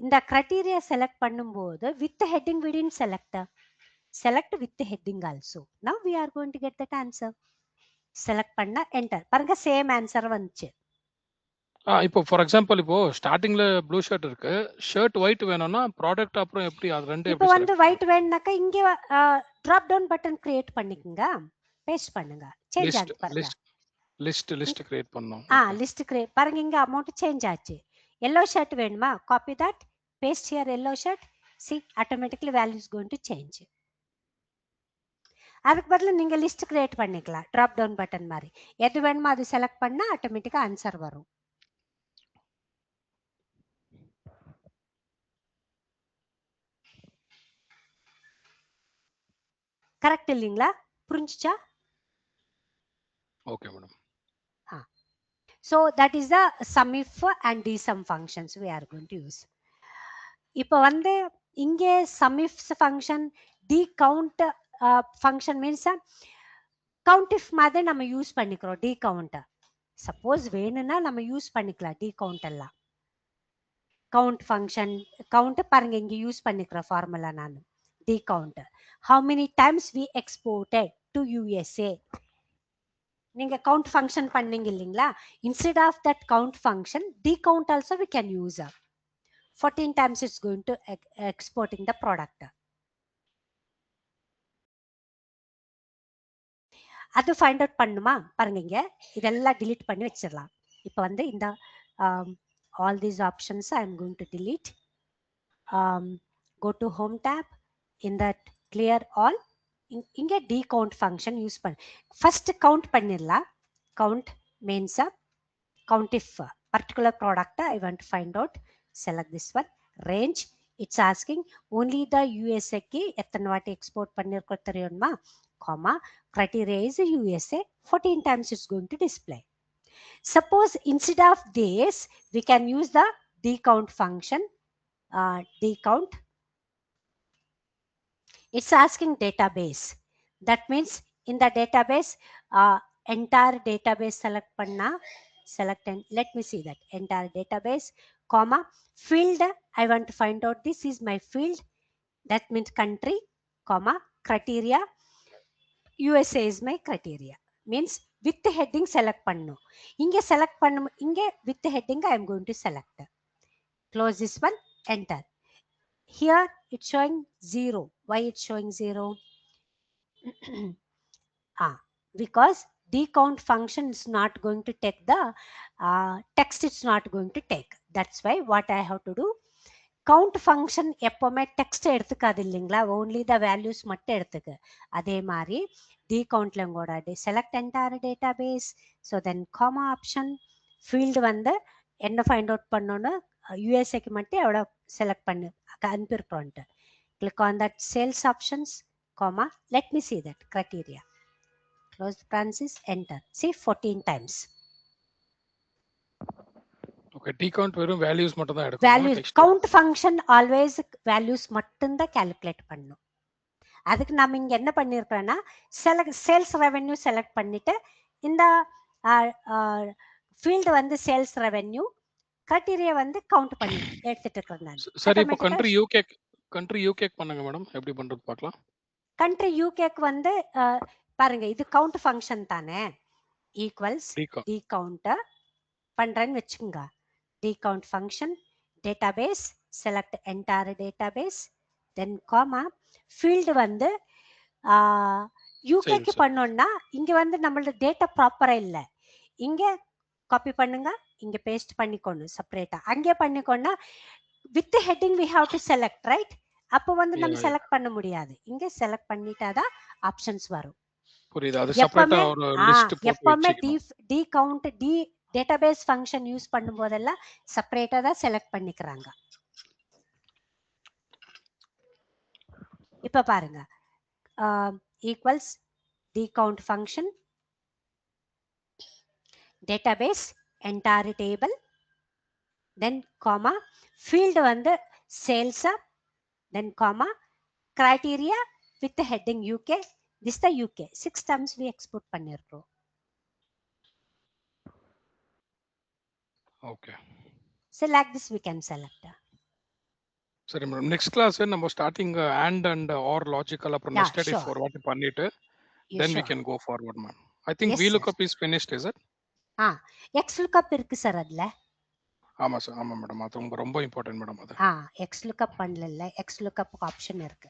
இந்த criteria select பண்ணும்போது with the heading we didn't select with the heading also. now we are going to get that answer. select பண்ணா enter பாருங்க, same answer வந்துச்சு. இப்போ for example இப்போ ஸ்டார்டிங்ல blue shirt இருக்கு, shirt white வேணும்னா ப்ராடக்ட் அப்புறம் எப்படி அது ரெண்டு இப்போ வந்து ஒயிட் வேணும்னாக்கா இங்க டிராப் டவுன் பட்டன் கிரியேட் பண்ணிக்கங்க, பேஸ்ட் பண்ணுங்க, சேஞ்ச் ஆகுது பாருங்க. லிஸ்ட் கிரியேட் பண்ணனும். லிஸ்ட் கிரியேட் பாருங்க, இங்க அமௌண்ட் சேஞ்ச் ஆச்சு. yellow shirt வேணுமா, copy that, paste here yellow shirt. see automatically value is going to change. அதுக்கு பதிலா நீங்க லிஸ்ட் கிரியேட் பண்ணிக்கலாம், டிராப் டவுன் பட்டன் மாதிரி எது வேணுமோ அது செலக்ட் பண்ணா ஆட்டோமேட்டிக்கா ஆன்சர் வரும். கரெக்ட் இல்லீங்களா? புரிஞ்சுச்சா? Okay madam. So that is the sum if and dsum functions we are going to use. இப்போ வந்து இங்கே sum if function, d count function means count if மாதிரி நம்ம யூஸ் பண்ணிக்கிறோம். d count சப்போஸ் வேணும்னா நம்ம யூஸ் பண்ணிக்கலாம் d count எல்லாம். count function, count பாருங்க இங்க யூஸ் பண்ணிக்கிற ஃபார்முலா நான் d count. how many times we exported to USA. நீங்க count function பண்ணீங்க இல்லீங்களா, instead of that count function decount also we can use 14 times it's going to exporting the product. அது find out பண்ணுமா பாருங்க, இங்க இதெல்லாம் delete பண்ணி வச்சிடலாம். இப்போ வந்து இந்த all these options I am going to delete. Go to home tab, in that clear all, இங்க decount function யூஸ் பண்ணு. first count பண்ணிடலாம். count means count if particular product I want to find out. Select this one. Range, it's asking only the USA க்கு எத்தனை வாட்டி export பண்ணிருக்கோம் தெரியுமா, comma, criteria is USA, 14 times it's going to display. Suppose instead of this we can use the decount function. Decount, it's asking database. That means in the database entire database select panna, select and let me see that entire database, comma, field I want to find out this is my field, that means country, comma, criteria, USA is my criteria, means with the heading select pannu. Inge select pannu, inge with the heading I am going to select. Close this one, enter. Here it's showing 0. Why it's showing 0? Because decount function is not going to take the text, it's not going to take. That's why what I have to do, count function எப்பவுமே text எடுத்துக்காது இல்லைங்களா, only the values மட்டும் எடுத்துக்கு. அதே மாதிரி decountல கூட select entire database, so then comma option, field வந்து என்ன find out பண்ணோன்னு USAக்கு மட்டும் எவ்வளோ select பண்ணு அனுப்பியிருக்கோன்ட்டு. Click on that sales options, comma, let me see that criteria. Close the parenthesis, enter. See 14 times. Okay, decount வெறும் values மட்டும் தான் எடுக்கும். Values, count function always values மட்டும் தான் calculate பண்ணும். அதுக்கு நாம இங்க என்ன பண்ணிருக்கோம்னா sales revenue select பண்ணிட்டு இந்த field வந்து sales revenue, criteria வந்து count பண்ணி எடுத்துட்டு இருக்கேன் நான். சரி, இப்போ country UK பண்ணுங்க மேடம், எப்படி பண்றது பார்க்கலாம். country UK க்கு வந்து பாருங்க, இது count function தானே, equals decount பண்றேன்னு வெச்சுங்க. decount function, database, select entire database, then comma, field வந்து UK க்கு பண்ணோம்னா இங்க வந்து நம்மளோட டேட்டா ப்ராப்பரா இல்ல, இங்க காப்பி பண்ணுங்க, இங்க பேஸ்ட் பண்ணிக்கணும் செப்பரேட்டா. அங்கே பண்ணிக்கோன்னா with the heading we have to select, right? அப்போ வந்து நம்ம செலக்ட் பண்ண முடியாது, இங்க செலக்ட் பண்ணிட்டாதான் ஆப்ஷன்ஸ் வரும். புரியுது, அது செப்பரேட்டா ஒரு லிஸ்ட் போட்டு எப்பவுமே decount database function யூஸ் பண்ணும் போதெல்லாம் செப்பரேட்டா தான் செலக்ட் பண்ணிக்கறாங்க. இப்ப பாருங்க, equals decount function, database, entire table, then comma, field வந்து sales, then comma, criteria with the heading UK, this the UK, 6 times we export பண்ணிருக்கோம். Okay, so like this we can select. சரி madam, next class நம்ம starting and or logical அப்புறம் nested if ஒரு வாட்டி பண்ணிட்டு then we can go forward ma'am. I think VLOOKUP is finished, is it? XLOOKUP இருக்கு sir அதுல. ஆமா sir, ஆமா மேடம், அது ரொம்ப இம்பார்ட்டன்ட் மேடம். அது XLOOKUP பண்ணல, XLOOKUP ஆப்ஷன் இருக்கு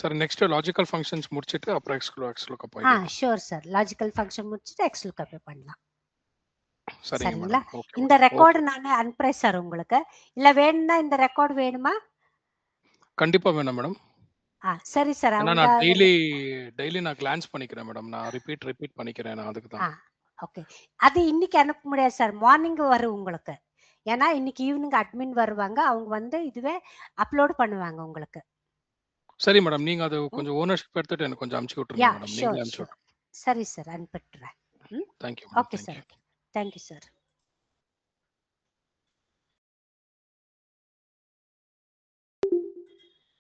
சார். நெக்ஸ்ட் லாஜிக்கல் ஃபங்க்ஷன்ஸ் முடிச்சிட்டு அப்புறம் XLOOKUP ஆயிடும். ஷூர் சார், லாஜிக்கல் ஃபங்க்ஷன் முடிச்சிட்டு XLOOKUP பண்ணலாம். சரிங்களா? இந்த ரெக்கார்ட் நான் அனுப்புறேன் சார் உங்களுக்கு, இல்ல வேணும்னா இந்த ரெக்கார்ட் வேணுமா? கண்டிப்பா வேணும் மேடம். சரி சார், நான் டெய்லி நான் கிளான்ஸ் பண்ணிக்கிறேன் மேடம், நான் ரிப்பீட் பண்ணிக்கிறேன், நான் அதுக்கு தான். ஓகே, அது இன்னைக்கு அனுப்ப முடியாது சார், மார்னிங் வரும் உங்களுக்கு. ஏன்னா இன்னைக்கு ஈவினிங் அட்மின் வருவாங்க, அவங்க வந்து இதுவே அப்லோட் பண்ணுவாங்க உங்களுக்கு. சரி மேடம், நீங்க அது கொஞ்சம் ஓனர்ஷிப் எடுத்துட்டு எனக்கு கொஞ்சம் அனுப்பிச்சு விட்டுருங்க மேடம். நீங்களே அனுப்பிச்சு விட்டுருங்க. சரி சார், அனுப்பிடுறேன். Thank you. Okay sir, thank you sir.